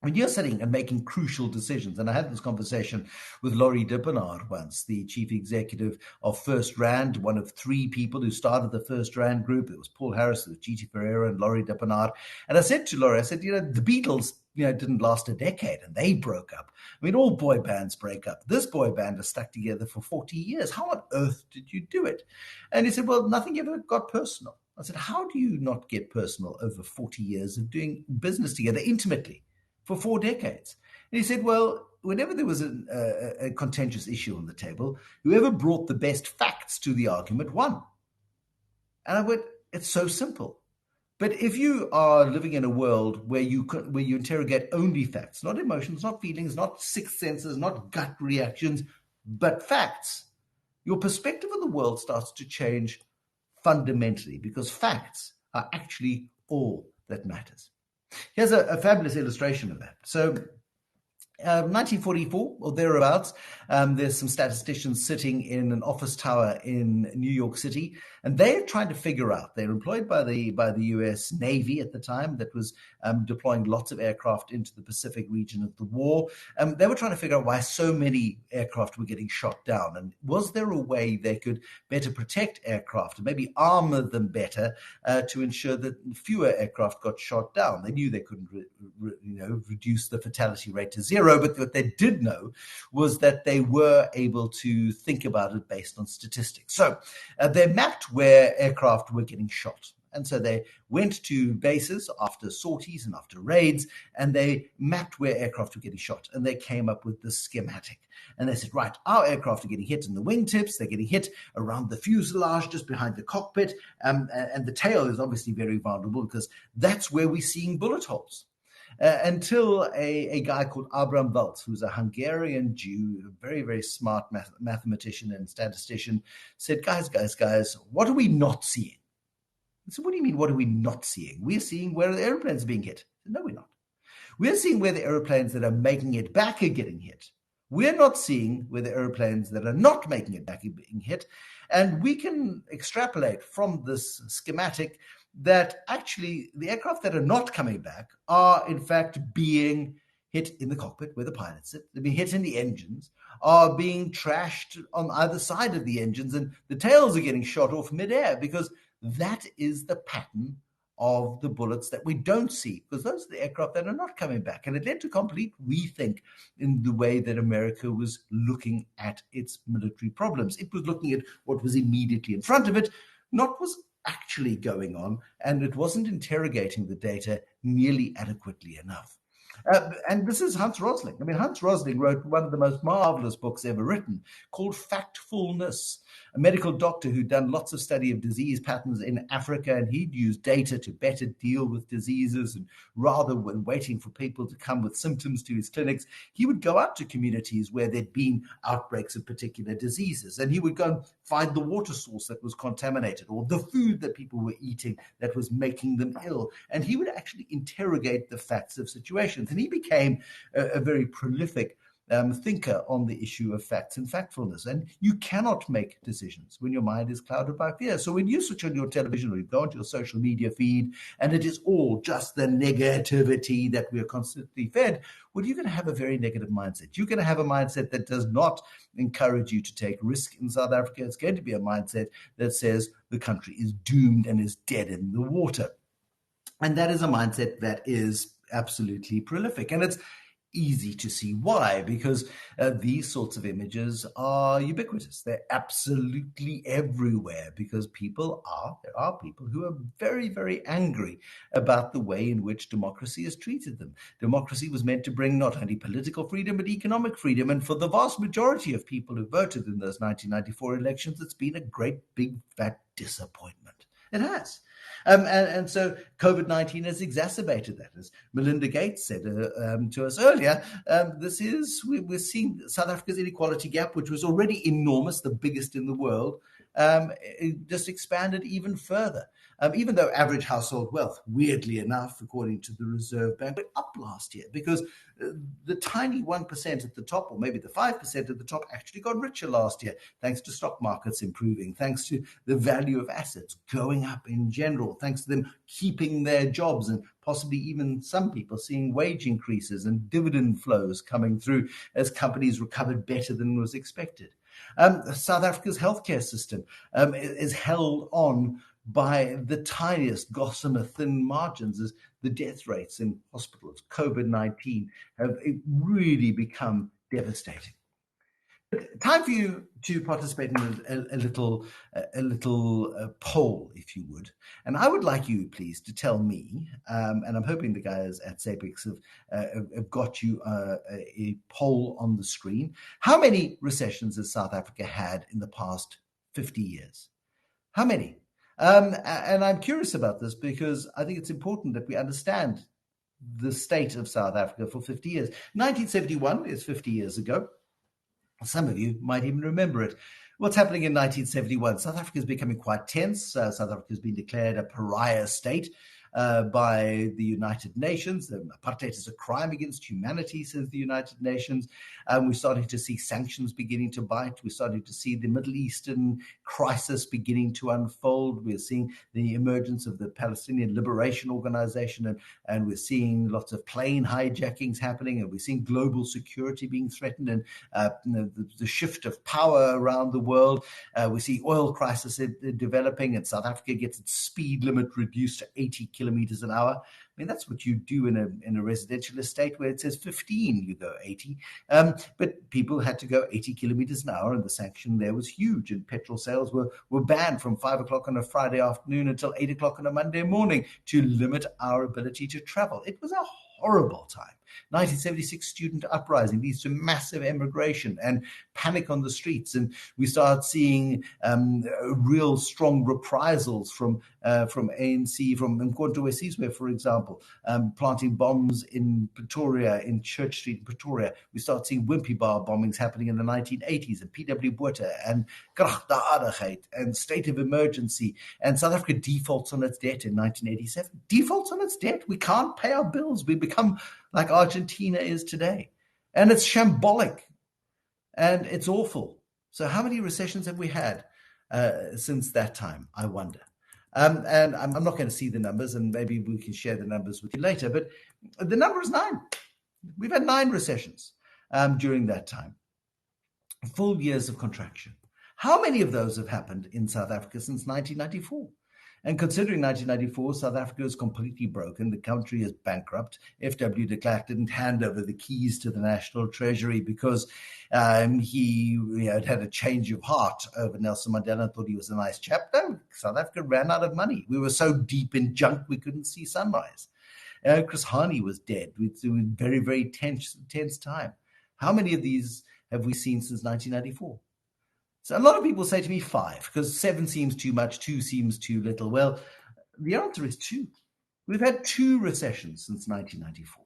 Speaker 3: when you're sitting and making crucial decisions, and I had this conversation with Laurie Dippenard once, the chief executive of First Rand, one of three people who started the First Rand group. It was Paul Harris, G.T. Ferreira, and Laurie Dippenard. And I said to Laurie, I said, the Beatles, didn't last a decade and they broke up. I mean, all boy bands break up. This boy band has stuck together for 40 years. How on earth did you do it? And he said, well, nothing ever got personal. I said, how do you not get personal over 40 years of doing business together intimately? For 4 decades. And he said, well, whenever there was a contentious issue on the table, whoever brought the best facts to the argument won. And I went, it's so simple. But if you are living in a world where you interrogate only facts, not emotions, not feelings, not sixth senses, not gut reactions, but facts, your perspective of the world starts to change fundamentally, because facts are actually all that matters. Here's a fabulous illustration of that. So 1944 or thereabouts, there's some statisticians sitting in an office tower in New York City, and they're trying to figure out, they're employed by the US Navy at the time that was deploying lots of aircraft into the Pacific region of the war. They were trying to figure out why so many aircraft were getting shot down, and was there a way they could better protect aircraft and maybe armor them better to ensure that fewer aircraft got shot down. They knew they couldn't reduce the fatality rate to zero, but what they did know was that they were able to think about it based on statistics. So they mapped where aircraft were getting shot. And so they went to bases after sorties and after raids, and they mapped where aircraft were getting shot. And they came up with this schematic. And they said, right, our aircraft are getting hit in the wingtips. They're getting hit around the fuselage, just behind the cockpit. And the tail is obviously very vulnerable because that's where we're seeing bullet holes. Until a guy called Abraham Welt, who's a Hungarian Jew, a very, very smart mathematician and statistician, said, guys, what are we not seeing? I said, what do you mean, what are we not seeing? We're seeing where the airplanes are being hit. I said, no, we're not. We're seeing where the airplanes that are making it back are getting hit. We're not seeing where the airplanes that are not making it back are being hit. And we can extrapolate from this schematic that actually the aircraft that are not coming back are in fact being hit in the cockpit where the pilots sit. They're being hit in the engines, are being trashed on either side of the engines, and the tails are getting shot off midair, because that is the pattern of the bullets that we don't see, because those are the aircraft that are not coming back. And it led to complete rethink in the way that America was looking at its military problems. It was looking at what was immediately in front of it, not what was actually going on, and it wasn't interrogating the data nearly adequately enough. And this is Hans Rosling. I mean, Hans Rosling wrote one of the most marvelous books ever written called Factfulness, a medical doctor who'd done lots of study of disease patterns in Africa, and he'd used data to better deal with diseases. And rather than waiting for people to come with symptoms to his clinics, he would go out to communities where there'd been outbreaks of particular diseases, and he would go and find the water source that was contaminated or the food that people were eating that was making them ill. And he would actually interrogate the facts of situations. And he became a very prolific thinker on the issue of facts and factfulness. And you cannot make decisions when your mind is clouded by fear. So when you switch on your television or you go onto your social media feed and it is all just the negativity that we are constantly fed, well, you're going to have a very negative mindset. You're going to have a mindset that does not encourage you to take risk in South Africa. It's going to be a mindset that says the country is doomed and is dead in the water. And that is a mindset that is absolutely prolific. And it's easy to see why, because these sorts of images are ubiquitous. They're absolutely everywhere, because there are people who are very, very angry about the way in which democracy has treated them. Democracy was meant to bring not only political freedom, but economic freedom. And for the vast majority of people who voted in those 1994 elections, it's been a great, big, fat disappointment. It has. And so COVID-19 has exacerbated that. As Melinda Gates said to us earlier, we're seeing South Africa's inequality gap, which was already enormous, the biggest in the world, it just expanded even further. Even though average household wealth, weirdly enough, according to the Reserve Bank, went up last year because the tiny 1% at the top, or maybe the 5% at the top, actually got richer last year, thanks to stock markets improving, thanks to the value of assets going up in general, thanks to them keeping their jobs and possibly even some people seeing wage increases and dividend flows coming through as companies recovered better than was expected. South Africa's healthcare system is held on by the tiniest gossamer thin margins as the death rates in hospitals, COVID-19, have really become devastating. Time for you to participate in a little poll, if you would. And I would like you, please, to tell me, and I'm hoping the guys at SAPICS have got you a poll on the screen. How many recessions has South Africa had in the past 50 years? How many? And I'm curious about this because I think it's important that we understand the state of South Africa for 50 years. 1971 is 50 years ago. Some of you might even remember it. What's happening in 1971? South Africa is becoming quite tense. South Africa has been declared a pariah state by the United Nations. Apartheid is a crime against humanity, says the United Nations. We're starting to see sanctions beginning to bite. We're starting to see the Middle Eastern crisis beginning to unfold. We're seeing the emergence of the Palestinian Liberation Organization, and we're seeing lots of plane hijackings happening, and we're seeing global security being threatened, and the shift of power around the world. We see oil crisis developing, and South Africa gets its speed limit reduced to 80 kilometers an hour. I mean, that's what you do in a residential estate where it says 15, you go 80. But people had to go 80 kilometers an hour, and the sanction there was huge. And petrol sales were banned from 5 o'clock on a Friday afternoon until 8 o'clock on a Monday morning to limit our ability to travel. It was a horrible time. 1976 student uprising leads to massive emigration and panic on the streets, and we start seeing real strong reprisals from ANC, from Mkhonto Wesizwe, for example, planting bombs in Pretoria, in Church Street in Pretoria. We start seeing Wimpy Bar bombings happening in the 1980s, and P.W. Botha, and Kragta Aardigheid, and state of emergency, and South Africa defaults on its debt in 1987. Defaults on its debt. We can't pay our bills. We become like Argentina is today. And it's shambolic. And it's awful. So how many recessions have we had since that time, I wonder? And I'm not going to see the numbers, and maybe we can share the numbers with you later, but the number is 9. We've had 9 recessions during that time. Full years of contraction. How many of those have happened in South Africa since 1994? And considering 1994, South Africa is completely broken. The country is bankrupt. F.W. de Klerk didn't hand over the keys to the National Treasury because he had a change of heart over Nelson Mandela and thought he was a nice chap. No, South Africa ran out of money. We were so deep in junk we couldn't see sunrise. Chris Hani was dead. It was a very, very tense time. How many of these have we seen since 1994? So a lot of people say to me 5, because 7 seems too much, 2 seems too little. Well, the answer is 2. We've had 2 recessions since 1994.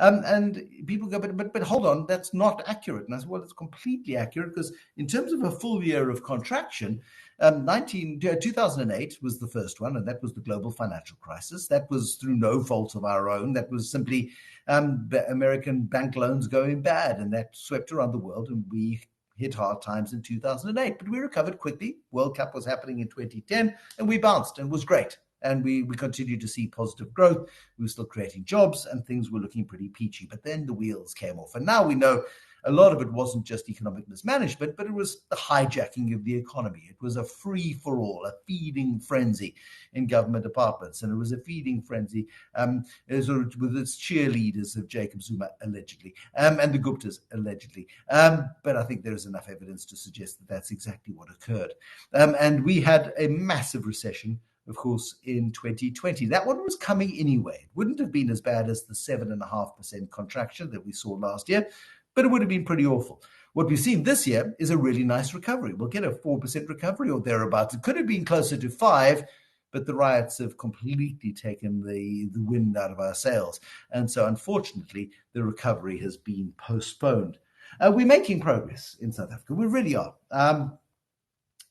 Speaker 3: And people go, but hold on, that's not accurate. And I said, well, it's completely accurate, because in terms of a full year of contraction, 2008 was the first one, and that was the global financial crisis. That was through no fault of our own. That was simply American bank loans going bad, and that swept around the world, and we hit hard times in 2008, but we recovered quickly. World Cup was happening in 2010, and we bounced, and it was great. And we continued to see positive growth. We were still creating jobs, and things were looking pretty peachy. But then the wheels came off. And now we know a lot of it wasn't just economic mismanagement, but it was the hijacking of the economy. It was a free-for-all, a feeding frenzy in government departments. And it was a feeding frenzy with its cheerleaders of Jacob Zuma, allegedly, and the Guptas, allegedly. But I think there is enough evidence to suggest that that's exactly what occurred. And we had a massive recession, of course, in 2020. That one was coming anyway. It wouldn't have been as bad as the 7.5% contraction that we saw last year, but it would have been pretty awful. What we've seen this year is a really nice recovery. We'll get a 4% recovery or thereabouts. It could have been closer to 5%, but the riots have completely taken the wind out of our sails. And so, unfortunately, the recovery has been postponed. We're making progress in South Africa. We really are.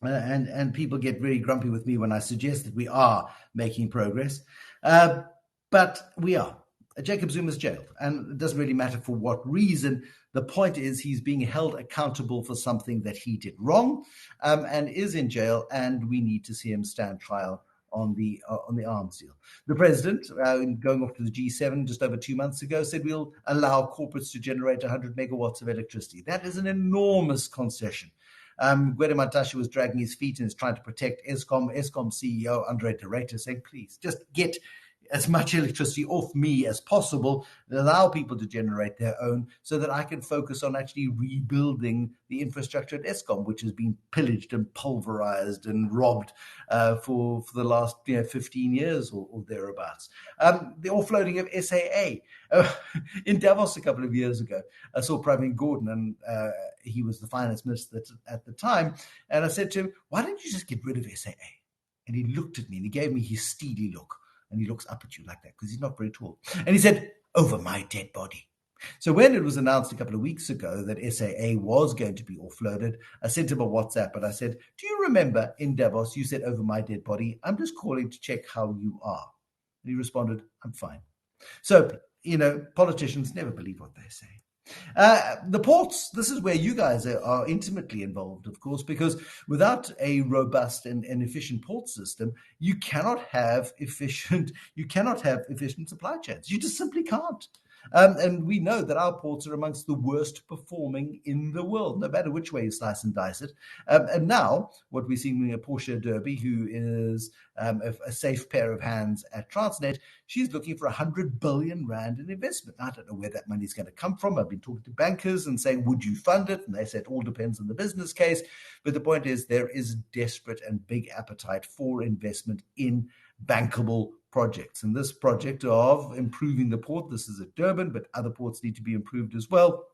Speaker 3: and people get very grumpy with me when I suggest that we are making progress. But we are. Jacob Zuma's jailed, and it doesn't really matter for what reason. The point is he's being held accountable for something that he did wrong, and is in jail, and we need to see him stand trial on the arms deal. The president, going off to the G7 just over 2 months ago, said we'll allow corporates to generate 100 megawatts of electricity. That is an enormous concession. Gwede Mantashe was dragging his feet and is trying to protect Eskom. Eskom CEO Andre de Ruyter saying, please, just get as much electricity off me as possible, and allow people to generate their own so that I can focus on actually rebuilding the infrastructure at Eskom, which has been pillaged and pulverized and robbed for the last 15 years or thereabouts. The offloading of SAA. In Davos a couple of years ago, I saw Pravin Gordhan, and he was the finance minister at the time, and I said to him, why don't you just get rid of SAA? And he looked at me and he gave me his steely look. And he looks up at you like that because he's not very tall. And he said, over my dead body. So when it was announced a couple of weeks ago that SAA was going to be offloaded, I sent him a WhatsApp and I said, do you remember in Davos you said, over my dead body? I'm just calling to check how you are. And he responded, I'm fine. So, politicians never believe what they say. The ports, this is where you guys are intimately involved, of course, because without a robust and efficient port system, you cannot have efficient supply chains. You just simply can't. And we know that our ports are amongst the worst performing in the world, no matter which way you slice and dice it. And now what we're seeing with Portia Derby, who is a safe pair of hands at Transnet, she's looking for 100 billion rand in investment. I don't know where that money is going to come from. I've been talking to bankers and saying, would you fund it? And they said it all depends on the business case. But the point is there is desperate and big appetite for investment in bankable projects. And this project of improving the port, this is at Durban, but other ports need to be improved as well,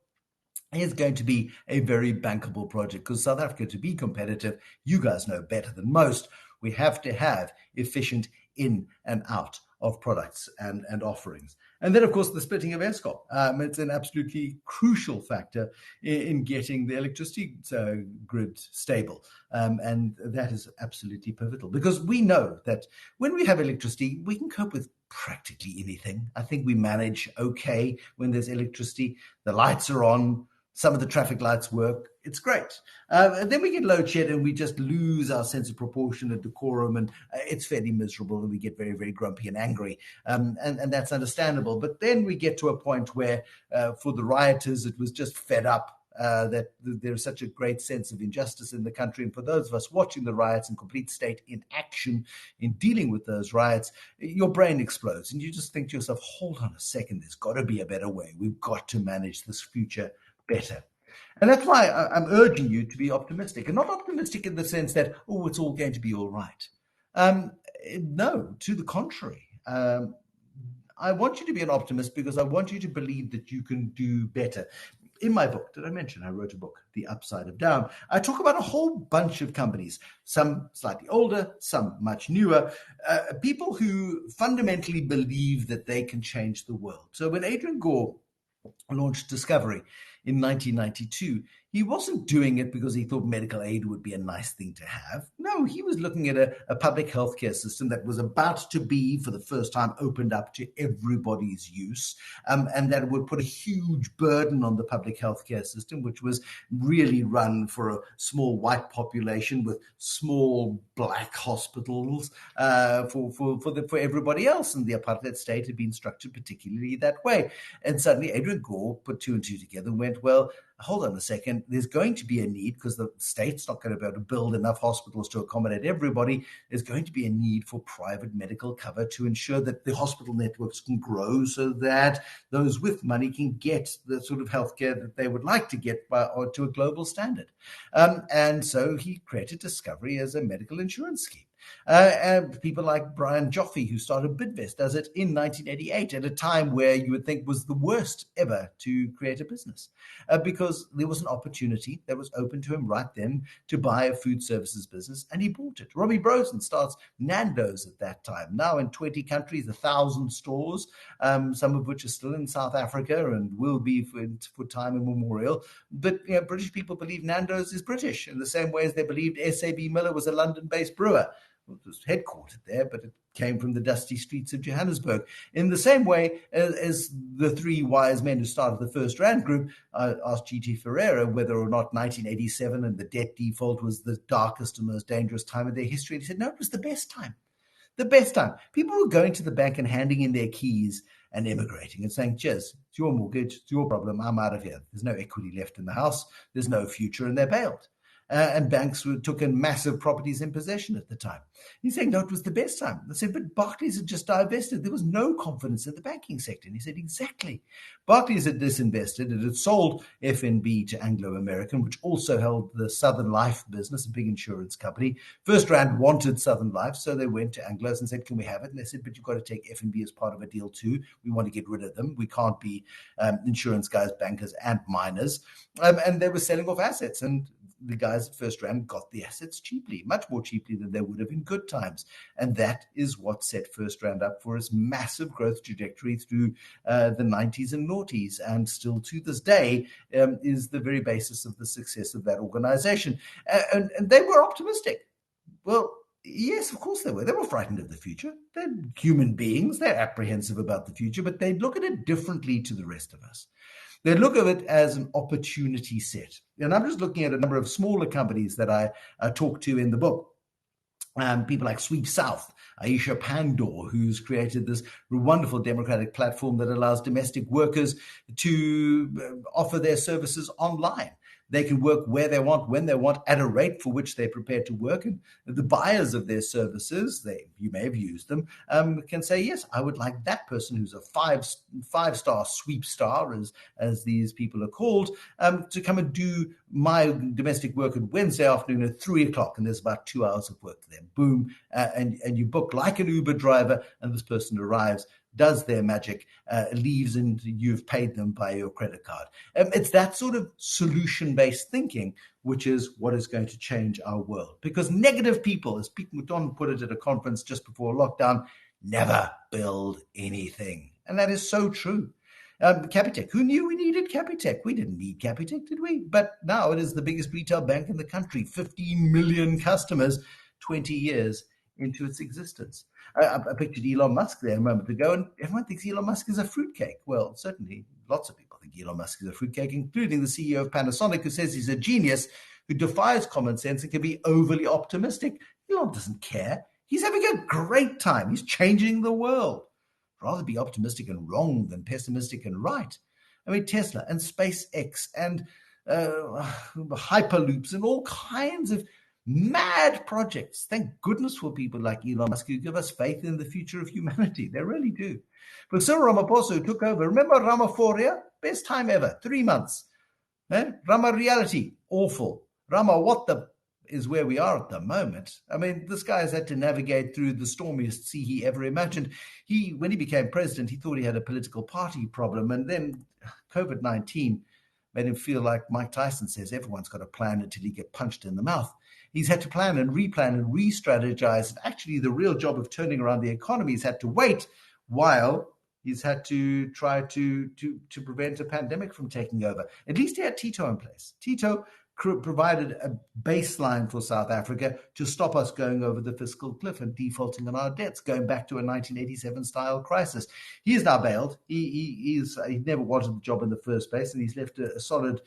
Speaker 3: is going to be a very bankable project because South Africa, to be competitive, you guys know better than most, we have to have efficient in and out of products and offerings. And then, of course, the splitting of Eskom. It's an absolutely crucial factor in getting the electricity grid stable. And that is absolutely pivotal because we know that when we have electricity, we can cope with practically anything. I think we manage okay when there's electricity. The lights are on. Some of the traffic lights work. It's great. And then we get load shed and we just lose our sense of proportion and decorum, and it's fairly miserable and we get very, very grumpy and angry. And that's understandable. But then we get to a point where for the rioters, it was just fed up that there's such a great sense of injustice in the country. And for those of us watching the riots and complete state inaction in dealing with those riots, your brain explodes and you just think to yourself, hold on a second, there's got to be a better way. We've got to manage this future better. And that's why I'm urging you to be optimistic, and not optimistic in the sense that, it's all going to be all right. No, to the contrary. I want you to be an optimist because I want you to believe that you can do better. In my book, did I mention I wrote a book, The Upside of Down? I talk about a whole bunch of companies, some slightly older, some much newer, people who fundamentally believe that they can change the world. So when Adrian Gore launched Discovery in 1992, he wasn't doing it because he thought medical aid would be a nice thing to have. No, he was looking at a public healthcare system that was about to be, for the first time, opened up to everybody's use, and that would put a huge burden on the public healthcare system, which was really run for a small white population with small black hospitals for everybody else. And the apartheid state had been structured particularly that way. And suddenly Adrian Gore put two and two together and went, well, hold on a second, there's going to be a need because the state's not going to be able to build enough hospitals to accommodate everybody. There's going to be a need for private medical cover to ensure that the hospital networks can grow so that those with money can get the sort of healthcare that they would like to get to a global standard. And so he created Discovery as a medical insurance scheme. People like Brian Joffe, who started Bidvest, does it in 1988 at a time where you would think was the worst ever to create a business, because there was an opportunity that was open to him right then to buy a food services business, and he bought it. Robbie Brosen starts Nando's at that time, now in 20 countries, 1,000 stores, some of which are still in South Africa and will be for time immemorial. But British people believe Nando's is British in the same way as they believed S.A.B. Miller was a London-based brewer. It was headquartered there, but it came from the dusty streets of Johannesburg. In the same way as the three wise men who started the First Rand Group asked G.T. Ferreira whether or not 1987 and the debt default was the darkest and most dangerous time of their history. And he said, no, it was the best time. The best time. People were going to the bank and handing in their keys and emigrating and saying, cheers, it's your mortgage, it's your problem, I'm out of here. There's no equity left in the house, there's no future, and they're bailed. And banks took in massive properties in possession at the time. He's saying, no, it was the best time. They said, but Barclays had just divested. There was no confidence in the banking sector. And he said, exactly. Barclays had disinvested. It had sold FNB to Anglo American, which also held the Southern Life business, a big insurance company. First Rand wanted Southern Life, so they went to Anglos and said, can we have it? And they said, but you've got to take FNB as part of a deal too. We want to get rid of them. We can't be insurance guys, bankers, and miners. And they were selling off assets. And the guys at First Rand got the assets cheaply, much more cheaply than they would have in good times. And that is what set First Rand up for its massive growth trajectory through the 90s and noughties, and still to this day is the very basis of the success of that organization. And they were optimistic. Well, yes, of course they were. They were frightened of the future. They're human beings. They're apprehensive about the future, but they look at it differently to the rest of us. They look at it as an opportunity set. And I'm just looking at a number of smaller companies that I talk to in the book. People like Sweep South, Aisha Pandor, who's created this wonderful democratic platform that allows domestic workers to offer their services online. They can work where they want, when they want, at a rate for which they're prepared to work. And the buyers of their services, you may have used them, can say, yes, I would like that person who's a five-star sweep star, as these people are called, to come and do my domestic work on Wednesday afternoon at 3:00. And there's about 2 hours of work there. Boom. And you book like an Uber driver, and this person arrives, does their magic, leaves, and you've paid them by your credit card. It's that sort of solution-based thinking which is what is going to change our world. Because negative people, as Pete Mouton put it at a conference just before lockdown, never build anything. And that is so true. Capitec, who knew we needed Capitec? We didn't need Capitec, did we? But now it is the biggest retail bank in the country, 15 million customers, 20 years into its existence. I pictured Elon Musk there a moment ago, and everyone thinks Elon Musk is a fruitcake. Well, certainly lots of people think Elon Musk is a fruitcake, including the CEO of Panasonic, who says he's a genius, who defies common sense and can be overly optimistic. Elon doesn't care. He's having a great time. He's changing the world. Rather be optimistic and wrong than pessimistic and right. I mean, Tesla and SpaceX and Hyperloops and all kinds of mad projects. Thank goodness for people like Elon Musk who give us faith in the future of humanity. They really do. But Cyril Ramaphosa, who took over, remember Ramaphoria? Best time ever, 3 months. Rama reality, awful. Rama what the is where we are at the moment. I mean, this guy has had to navigate through the stormiest sea he ever imagined. When he became president, he thought he had a political party problem, and then COVID-19 made him feel like Mike Tyson says, everyone's got a plan until you get punched in the mouth. He's had to plan and replan and re-strategize. Actually, the real job of turning around the economy has had to wait while he's had to try to prevent a pandemic from taking over. At least he had Tito in place. Tito provided a baseline for South Africa to stop us going over the fiscal cliff and defaulting on our debts, going back to a 1987-style crisis. He is now bailed. He never wanted the job in the first place, and he's left a solid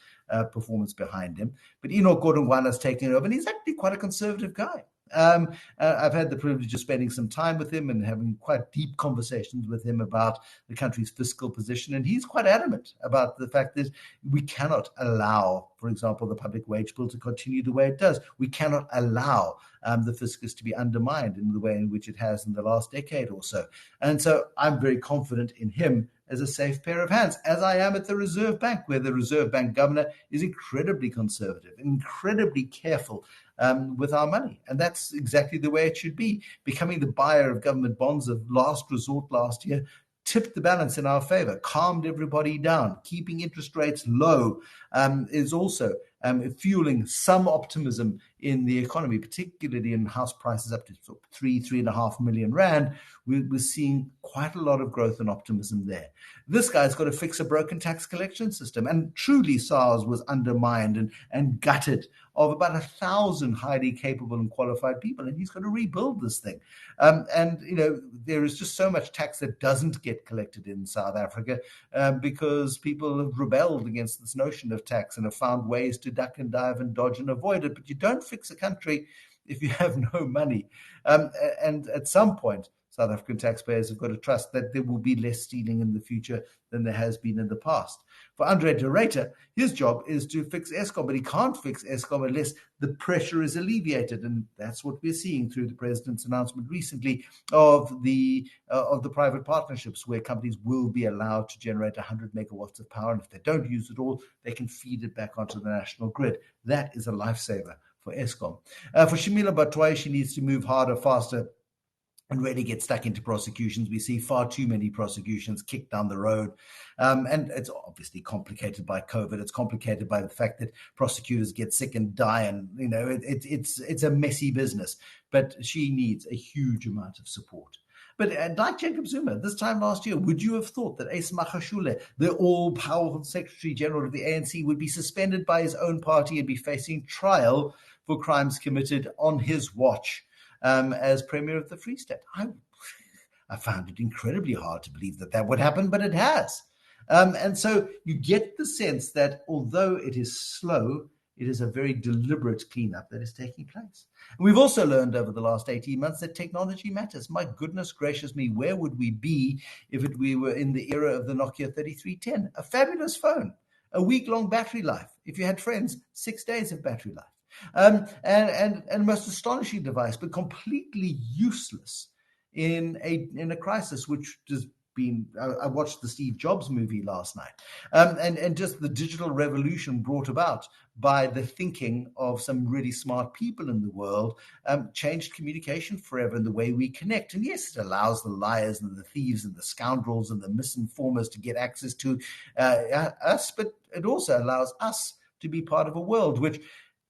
Speaker 3: performance behind him. But Enoch Godongwana's taken over, and he's actually quite a conservative guy. I've had the privilege of spending some time with him and having quite deep conversations with him about the country's fiscal position. And he's quite adamant about the fact that we cannot allow, for example, the public wage bill to continue the way it does. We cannot allow the fiscus to be undermined in the way in which it has in the last decade or so. And so I'm very confident in him as a safe pair of hands, as I am at the Reserve Bank, where the Reserve Bank governor is incredibly conservative, incredibly careful with our money. And that's exactly the way it should be. Becoming the buyer of government bonds of last resort last year tipped the balance in our favor, calmed everybody down. Keeping interest rates low is also fueling some optimism in the economy, particularly in house prices up to 3.5 million rand. We're seeing quite a lot of growth and optimism there. This guy's got to fix a broken tax collection system. And truly, SARS was undermined and gutted of about 1,000 highly capable and qualified people. And he's got to rebuild this thing. And, you know, there is just so much tax that doesn't get collected in South Africa because people have rebelled against this notion of tax and have found ways to duck and dive and dodge and avoid it. But you don't fix a country if you have no money. And at some point, South African taxpayers have got to trust that there will be less stealing in the future than there has been in the past. For Andre de Ruyter, his job is to fix Eskom, but he can't fix Eskom unless the pressure is alleviated. And that's what we're seeing through the president's announcement recently of the private partnerships, where companies will be allowed to generate 100 megawatts of power. And if they don't use it all, they can feed it back onto the national grid. That is a lifesaver for Eskom. For Shamila Batwai, she needs to move harder, faster, and really get stuck into prosecutions. We see far too many prosecutions kicked down the road. And it's obviously complicated by COVID. It's complicated by the fact that prosecutors get sick and die. And, you know, it's a messy business. But she needs a huge amount of support. But like Jacob Zuma, this time last year, would you have thought that Ace Magashule, the all-powerful Secretary General of the ANC, would be suspended by his own party and be facing trial for crimes committed on his watch? As Premier of the Free State. I found it incredibly hard to believe that would happen, but it has. And so you get the sense that although it is slow, it is a very deliberate cleanup that is taking place. And we've also learned over the last 18 months that technology matters. My goodness gracious me, where would we be if we were in the era of the Nokia 3310? A fabulous phone, a week-long battery life. If you had friends, 6 days of battery life. And most astonishing device, but completely useless in a crisis, which has been. I watched the Steve Jobs movie last night, and just the digital revolution brought about by the thinking of some really smart people in the world changed communication forever and the way we connect. And yes, it allows the liars and the thieves and the scoundrels and the misinformers to get access to us, but it also allows us to be part of a world which,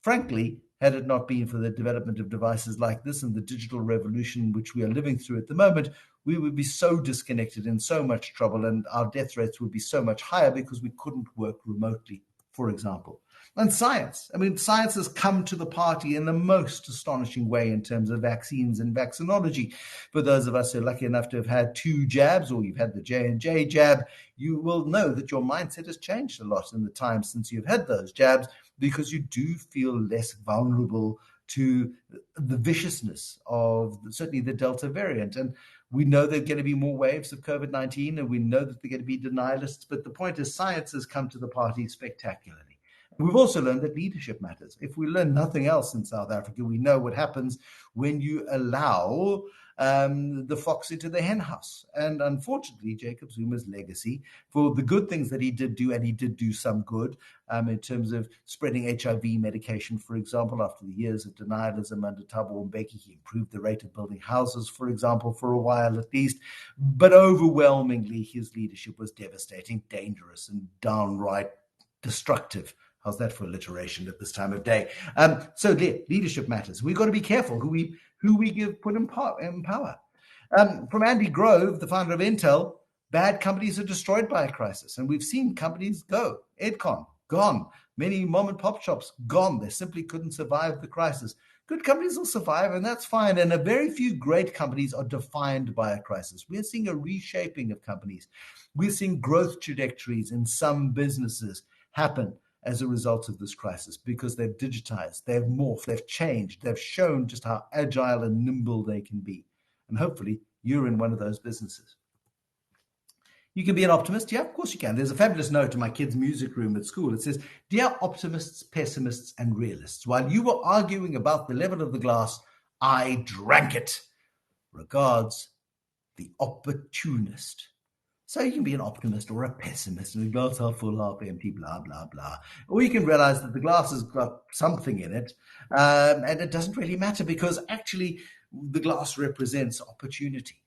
Speaker 3: frankly, had it not been for the development of devices like this and the digital revolution which we are living through at the moment, we would be so disconnected, in so much trouble, and our death rates would be so much higher because we couldn't work remotely, for example. And science. I mean, science has come to the party in the most astonishing way in terms of vaccines and vaccinology. For those of us who are lucky enough to have had 2 jabs, or you've had the J&J jab, you will know that your mindset has changed a lot in the time since you've had those jabs, because you do feel less vulnerable to the viciousness of certainly the Delta variant. And we know there are going to be more waves of COVID-19, and we know that there are going to be denialists. But the point is, science has come to the party spectacularly. We've also learned that leadership matters. If we learn nothing else in South Africa, we know what happens when you allow the fox into the hen house. And unfortunately, Jacob Zuma's legacy, for the good things that he did do, and he did do some good in terms of spreading HIV medication, for example, after the years of denialism under Thabo Mbeki, he improved the rate of building houses, for example, for a while at least. But overwhelmingly, his leadership was devastating, dangerous, and downright destructive. How's that for alliteration at this time of day? So leadership matters. We've got to be careful who we put in power. From Andy Grove, the founder of Intel, bad companies are destroyed by a crisis. And we've seen companies go. Edcon, gone. Many mom and pop shops, gone. They simply couldn't survive the crisis. Good companies will survive, and that's fine. And a very few great companies are defined by a crisis. We're seeing a reshaping of companies. We're seeing growth trajectories in some businesses happen as a result of this crisis, because they've digitized, they've morphed, they've changed, they've shown just how agile and nimble they can be. And hopefully you're in one of those businesses. You can be an optimist. Yeah, of course you can. There's a fabulous note in my kids' music room at school. It says, "Dear optimists, pessimists, and realists, while you were arguing about the level of the glass, I drank it. Regards, the opportunist." So you can be an optimist or a pessimist, and the glass half full, half empty, blah, blah, blah. Or you can realize that the glass has got something in it, and it doesn't really matter because actually the glass represents opportunity.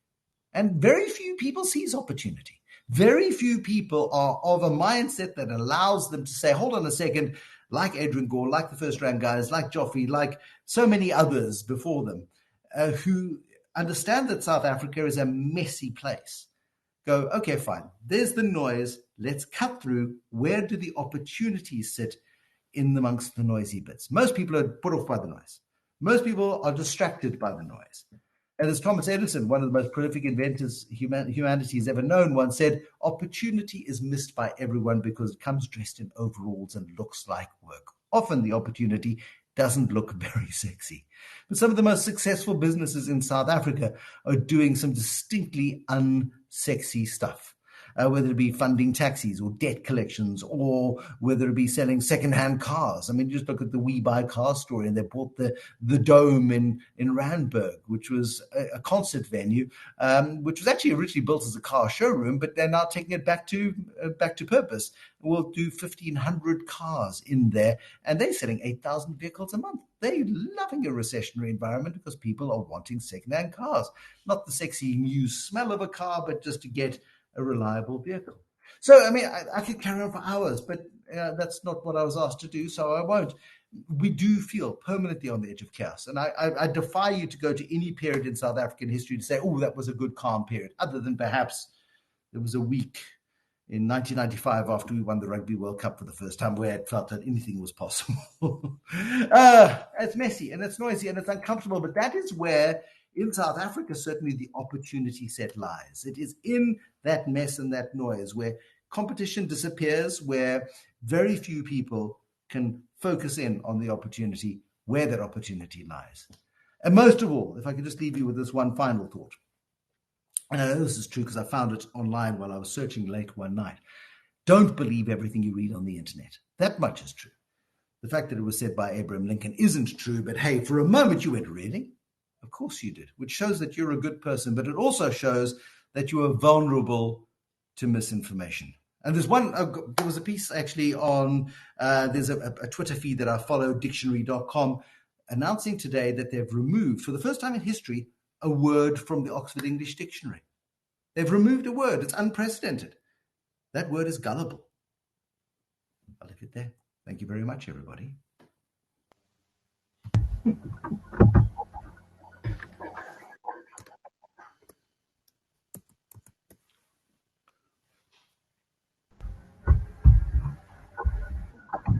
Speaker 3: And very few people seize opportunity. Very few people are of a mindset that allows them to say, hold on a second, like Adrian Gore, like the First Round guys, like Joffrey, like so many others before them, who understand that South Africa is a messy place. Go, okay, fine. There's the noise. Let's cut through. Where do the opportunities sit in amongst the noisy bits? Most people are put off by the noise. Most people are distracted by the noise. And as Thomas Edison, one of the most prolific inventors humanity has ever known, once said, opportunity is missed by everyone because it comes dressed in overalls and looks like work. Often the opportunity doesn't look very sexy. But some of the most successful businesses in South Africa are doing some distinctly unsexy stuff, whether it be funding taxis or debt collections, or whether it be selling secondhand cars. I mean, just look at the We Buy Car story, and they bought the Dome in Randburg, which was a concert venue, which was actually originally built as a car showroom, but they're now taking it back to purpose. We'll do 1,500 cars in there, and they're selling 8,000 vehicles a month. They're loving a recessionary environment because people are wanting secondhand cars, not the sexy new smell of a car, but just to get a reliable vehicle. So, I mean, I could carry on for hours, but that's not what I was asked to do, so I won't. We do feel permanently on the edge of chaos. And I defy you to go to any period in South African history to say, oh, that was a good calm period, other than perhaps there was a week in 1995 after we won the Rugby World Cup for the first time where it felt that anything was possible. It's messy and it's noisy and it's uncomfortable, but that is where in South Africa, certainly the opportunity set lies. It is in that mess and that noise where competition disappears, where very few people can focus in on the opportunity, where that opportunity lies. And most of all, if I could just leave you with this one final thought. And I know this is true because I found it online while I was searching late one night. Don't believe everything you read on the internet. That much is true. The fact that it was said by Abraham Lincoln isn't true, but hey, for a moment you went, really? Of course you did, which shows that you're a good person, but it also shows that you are vulnerable to misinformation. And there was a piece actually on, there's a Twitter feed that I follow, dictionary.com, announcing today that they've removed, for the first time in history, a word from the Oxford English Dictionary. They've removed a word. It's unprecedented. That word is gullible. I'll leave it there. Thank you very much, everybody.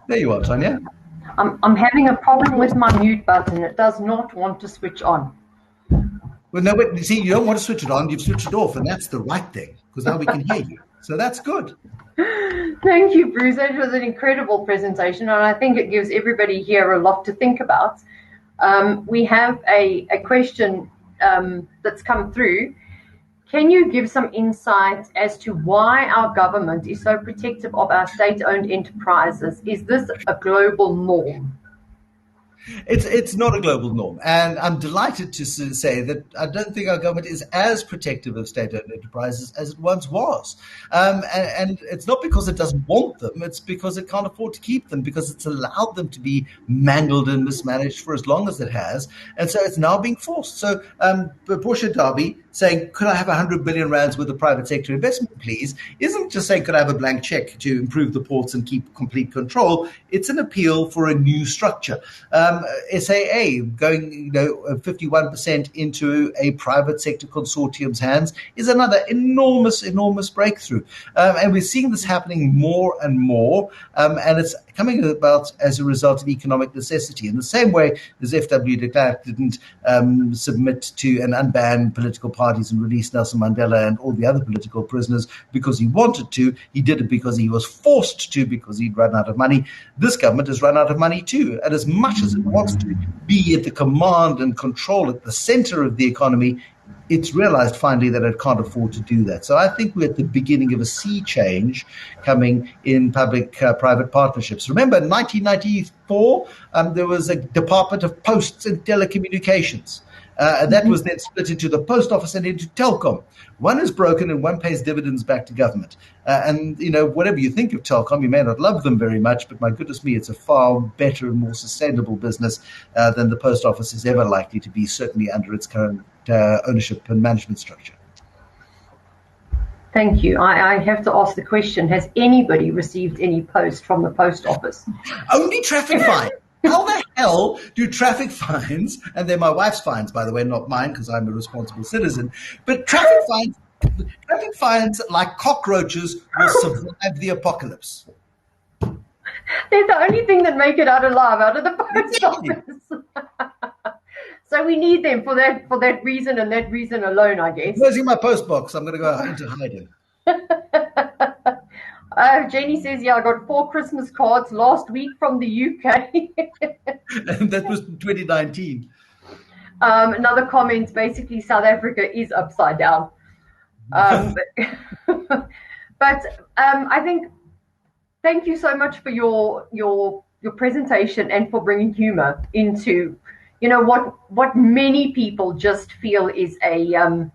Speaker 3: There you are, Tanya.
Speaker 2: I'm having a problem with my mute button. It does not want to switch on.
Speaker 3: Well, no, but you see, you don't want to switch it on. You've switched it off, and that's the right thing, because now we can hear you. So that's good.
Speaker 2: Thank you, Bruce. It was an incredible presentation, and I think it gives everybody here a lot to think about. We have a question that's come through. Can you give some insight as to why our government is so protective of our state-owned enterprises? Is this a global norm?
Speaker 3: It's not a global norm, and I'm delighted to say that I don't think our government is as protective of state-owned enterprises as it once was. And it's not because it doesn't want them, it's because it can't afford to keep them, because it's allowed them to be mangled and mismanaged for as long as it has, and so it's now being forced. So Portia Derby saying, could I have 100 billion rands worth of private sector investment, please, isn't just saying, could I have a blank check to improve the ports and keep complete control? It's an appeal for a new structure. SAA going 51% into a private sector consortium's hands is another enormous breakthrough. And we're seeing this happening more and more, and it's coming about as a result of economic necessity. In the same way as F.W. de Klerk didn't submit to and unban political parties and release Nelson Mandela and all the other political prisoners because he wanted to, he did it because he was forced to, because he'd run out of money. This government has run out of money too, and as much as it wants to be at the command and control at the center of the economy, it's realized finally that it can't afford to do that. So I think we're at the beginning of a sea change coming in public-private partnerships. Remember, in 1994, there was a Department of Posts and Telecommunications. That was then split into the post office and into Telkom. One is broken and one pays dividends back to government. And, whatever you think of Telkom, you may not love them very much, but my goodness me, it's a far better and more sustainable business than the post office is ever likely to be, certainly under its current ownership and management structure.
Speaker 2: Thank you. I have to ask the question, has anybody received any post from the post office?
Speaker 3: Only traffic fines. How the hell do traffic fines, and they're my wife's fines, by the way, not mine because I'm a responsible citizen, but traffic fines like cockroaches will survive the apocalypse.
Speaker 2: They're the only thing that make it out alive out of the post office. So we need them for that reason and that reason alone, I guess.
Speaker 3: Closing my post box. I'm going to go into hiding.
Speaker 2: Jenny says, I got 4 Christmas cards last week from the UK.
Speaker 3: And that was 2019.
Speaker 2: Another comment, basically South Africa is upside down. But I think, thank you so much for your presentation and for bringing humor into what many people just feel is a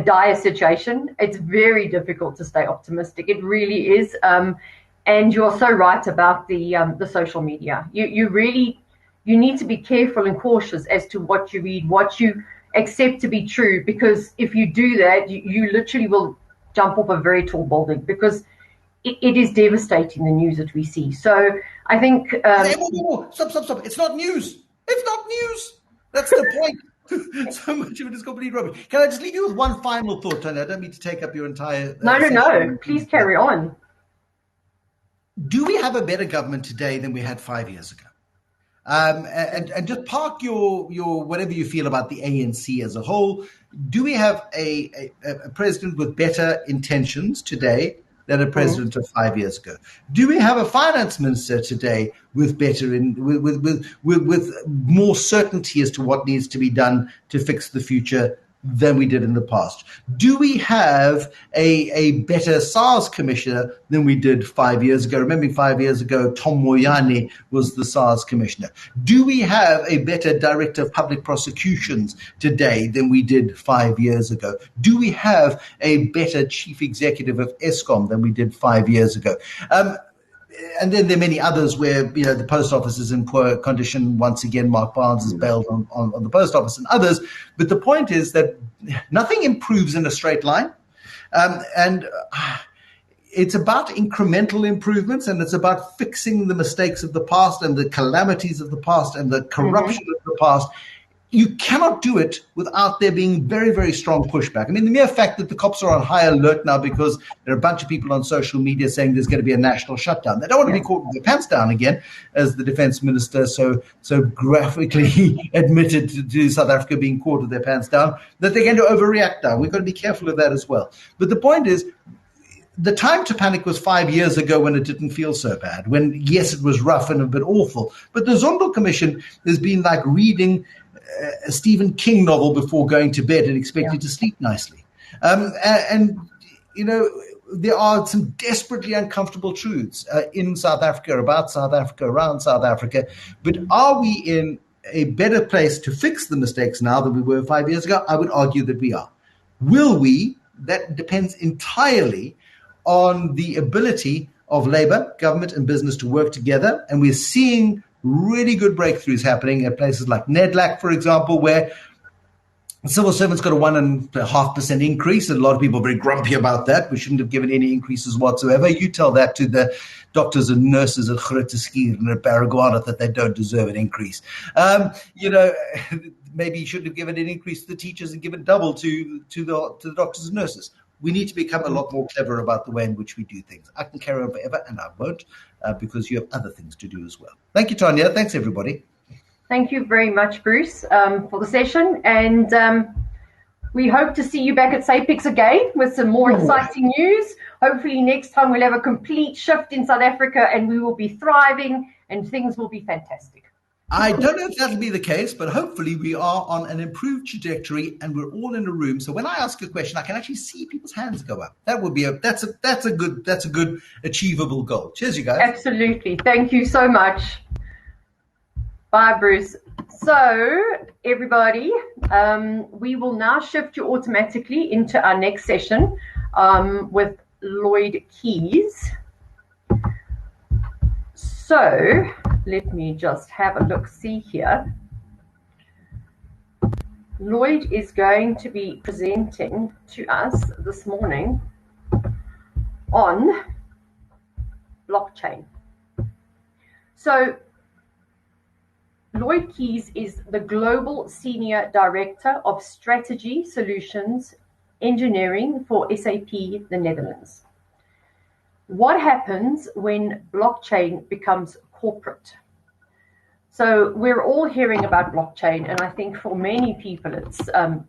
Speaker 2: dire situation. It's very difficult to stay optimistic. It really is. And you're so right about the social media. You need to be careful and cautious as to what you read, what you accept to be true, because if you do that, you literally will jump off a very tall building, because it is devastating, the news that we see. So I think...
Speaker 3: Stop. It's not news. It's not news. That's the point. So much of it is complete rubbish. Can I just leave you with one final thought, Tanya? I don't mean to take up your entire...
Speaker 2: No. Please carry on.
Speaker 3: Do we have a better government today than we had 5 years ago? And just park your whatever you feel about the ANC as a whole. Do we have a president with better intentions today than a president of 5 years ago? Do we have a finance minister today with with more certainty as to what needs to be done to fix the future than we did in the past? Do we have a better SARS commissioner than we did 5 years ago? Remember, 5 years ago, Tom Moyane was the SARS commissioner. Do we have a better director of public prosecutions today than we did 5 years ago? Do we have a better chief executive of ESCOM than we did 5 years ago? And then there are many others where, the post office is in poor condition. Once again, Mark Barnes has bailed on the post office and others. But the point is that nothing improves in a straight line. And it's about incremental improvements, and it's about fixing the mistakes of the past and the calamities of the past and the corruption of the past. You cannot do it without there being very, very strong pushback. I mean, the mere fact that the cops are on high alert now because there are a bunch of people on social media saying there's going to be a national shutdown. They don't want to be caught with their pants down again, as the defense minister so graphically admitted to South Africa being caught with their pants down, that they're going to overreact now. We've got to be careful of that as well. But the point is, the time to panic was 5 years ago when it didn't feel so bad, when, yes, it was rough and a bit awful. But the Zondo Commission has been like reading a Stephen King novel before going to bed and expecting to sleep nicely. And there are some desperately uncomfortable truths in South Africa, about South Africa, around South Africa. But are we in a better place to fix the mistakes now than we were 5 years ago? I would argue that we are. Will we? That depends entirely on the ability of labor, government, and business to work together. And we're seeing really good breakthroughs happening at places like NEDLAC, for example, where civil servants got a 1.5% increase. And a lot of people are very grumpy about that. We shouldn't have given any increases whatsoever. You tell that to the doctors and nurses at Groote Schuur and at Baragwanath that they don't deserve an increase. Maybe you shouldn't have given an increase to the teachers and given double to the doctors and nurses. We need to become a lot more clever about the way in which we do things. I can carry on forever, and I won't, because you have other things to do as well. Thank you, Tanya. Thanks, everybody.
Speaker 2: Thank you very much, Bruce, for the session. And we hope to see you back at SAPICS again with some more exciting news. Hopefully next time we'll have a complete shift in South Africa and we will be thriving and things will be fantastic.
Speaker 3: I don't know if that'll be the case, but hopefully we are on an improved trajectory and we're all in a room. So when I ask a question, I can actually see people's hands go up. That would be that's a good achievable goal. Cheers, you guys.
Speaker 2: Absolutely. Thank you so much. Bye, Bruce. So, everybody, we will now shift you automatically into our next session with Lloyd Keys. So, let me just have a look-see here. Lloyd is going to be presenting to us this morning on blockchain. So, Lloyd Keys is the Global Senior Director of Strategy Solutions Engineering for SAP, the Netherlands. What happens when blockchain becomes corporate? So we're all hearing about blockchain, and I think for many people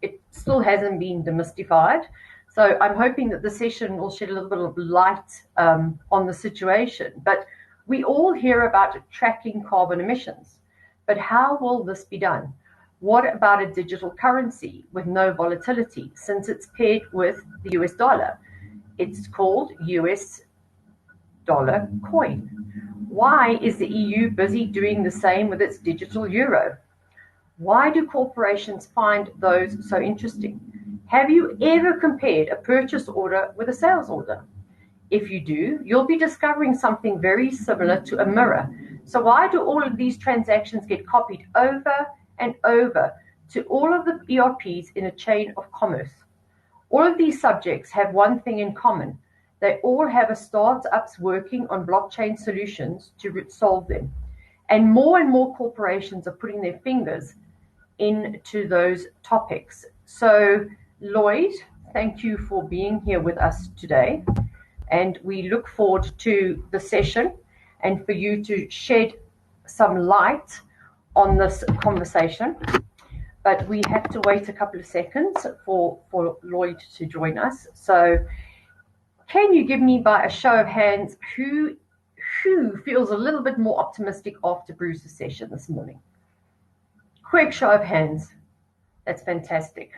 Speaker 2: it still hasn't been demystified. So I'm hoping that the session will shed a little bit of light on the situation. But we all hear about tracking carbon emissions. But how will this be done? What about a digital currency with no volatility, since it's paired with the US dollar? It's called US dollar coin. Why is the EU busy doing the same with its digital euro? Why do corporations find those so interesting? Have you ever compared a purchase order with a sales order? If you do, you'll be discovering something very similar to a mirror. So why do all of these transactions get copied over and over to all of the ERPs in a chain of commerce? All of these subjects have one thing in common. They all have startups working on blockchain solutions to solve them. And more corporations are putting their fingers into those topics. So, Lloyd, thank you for being here with us today. And we look forward to the session and for you to shed some light on this conversation. But we have to wait a couple of seconds for Lloyd to join us. So can you give me, by a show of hands, who feels a little bit more optimistic after Bruce's session this morning? Quick show of hands. That's fantastic.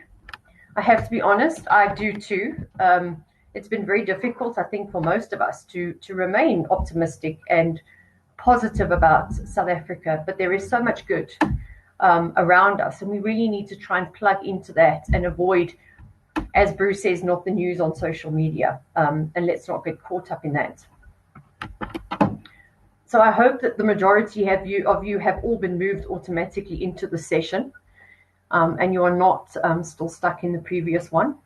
Speaker 2: I have to be honest, I do too. It's been very difficult, I think, for most of us to remain optimistic and positive about South Africa, but there is so much good around us, and we really need to try and plug into that and avoid, as Bruce says, not the news on social media, and let's not get caught up in that. So I hope that the majority of you have all been moved automatically into the session, and you are not still stuck in the previous one.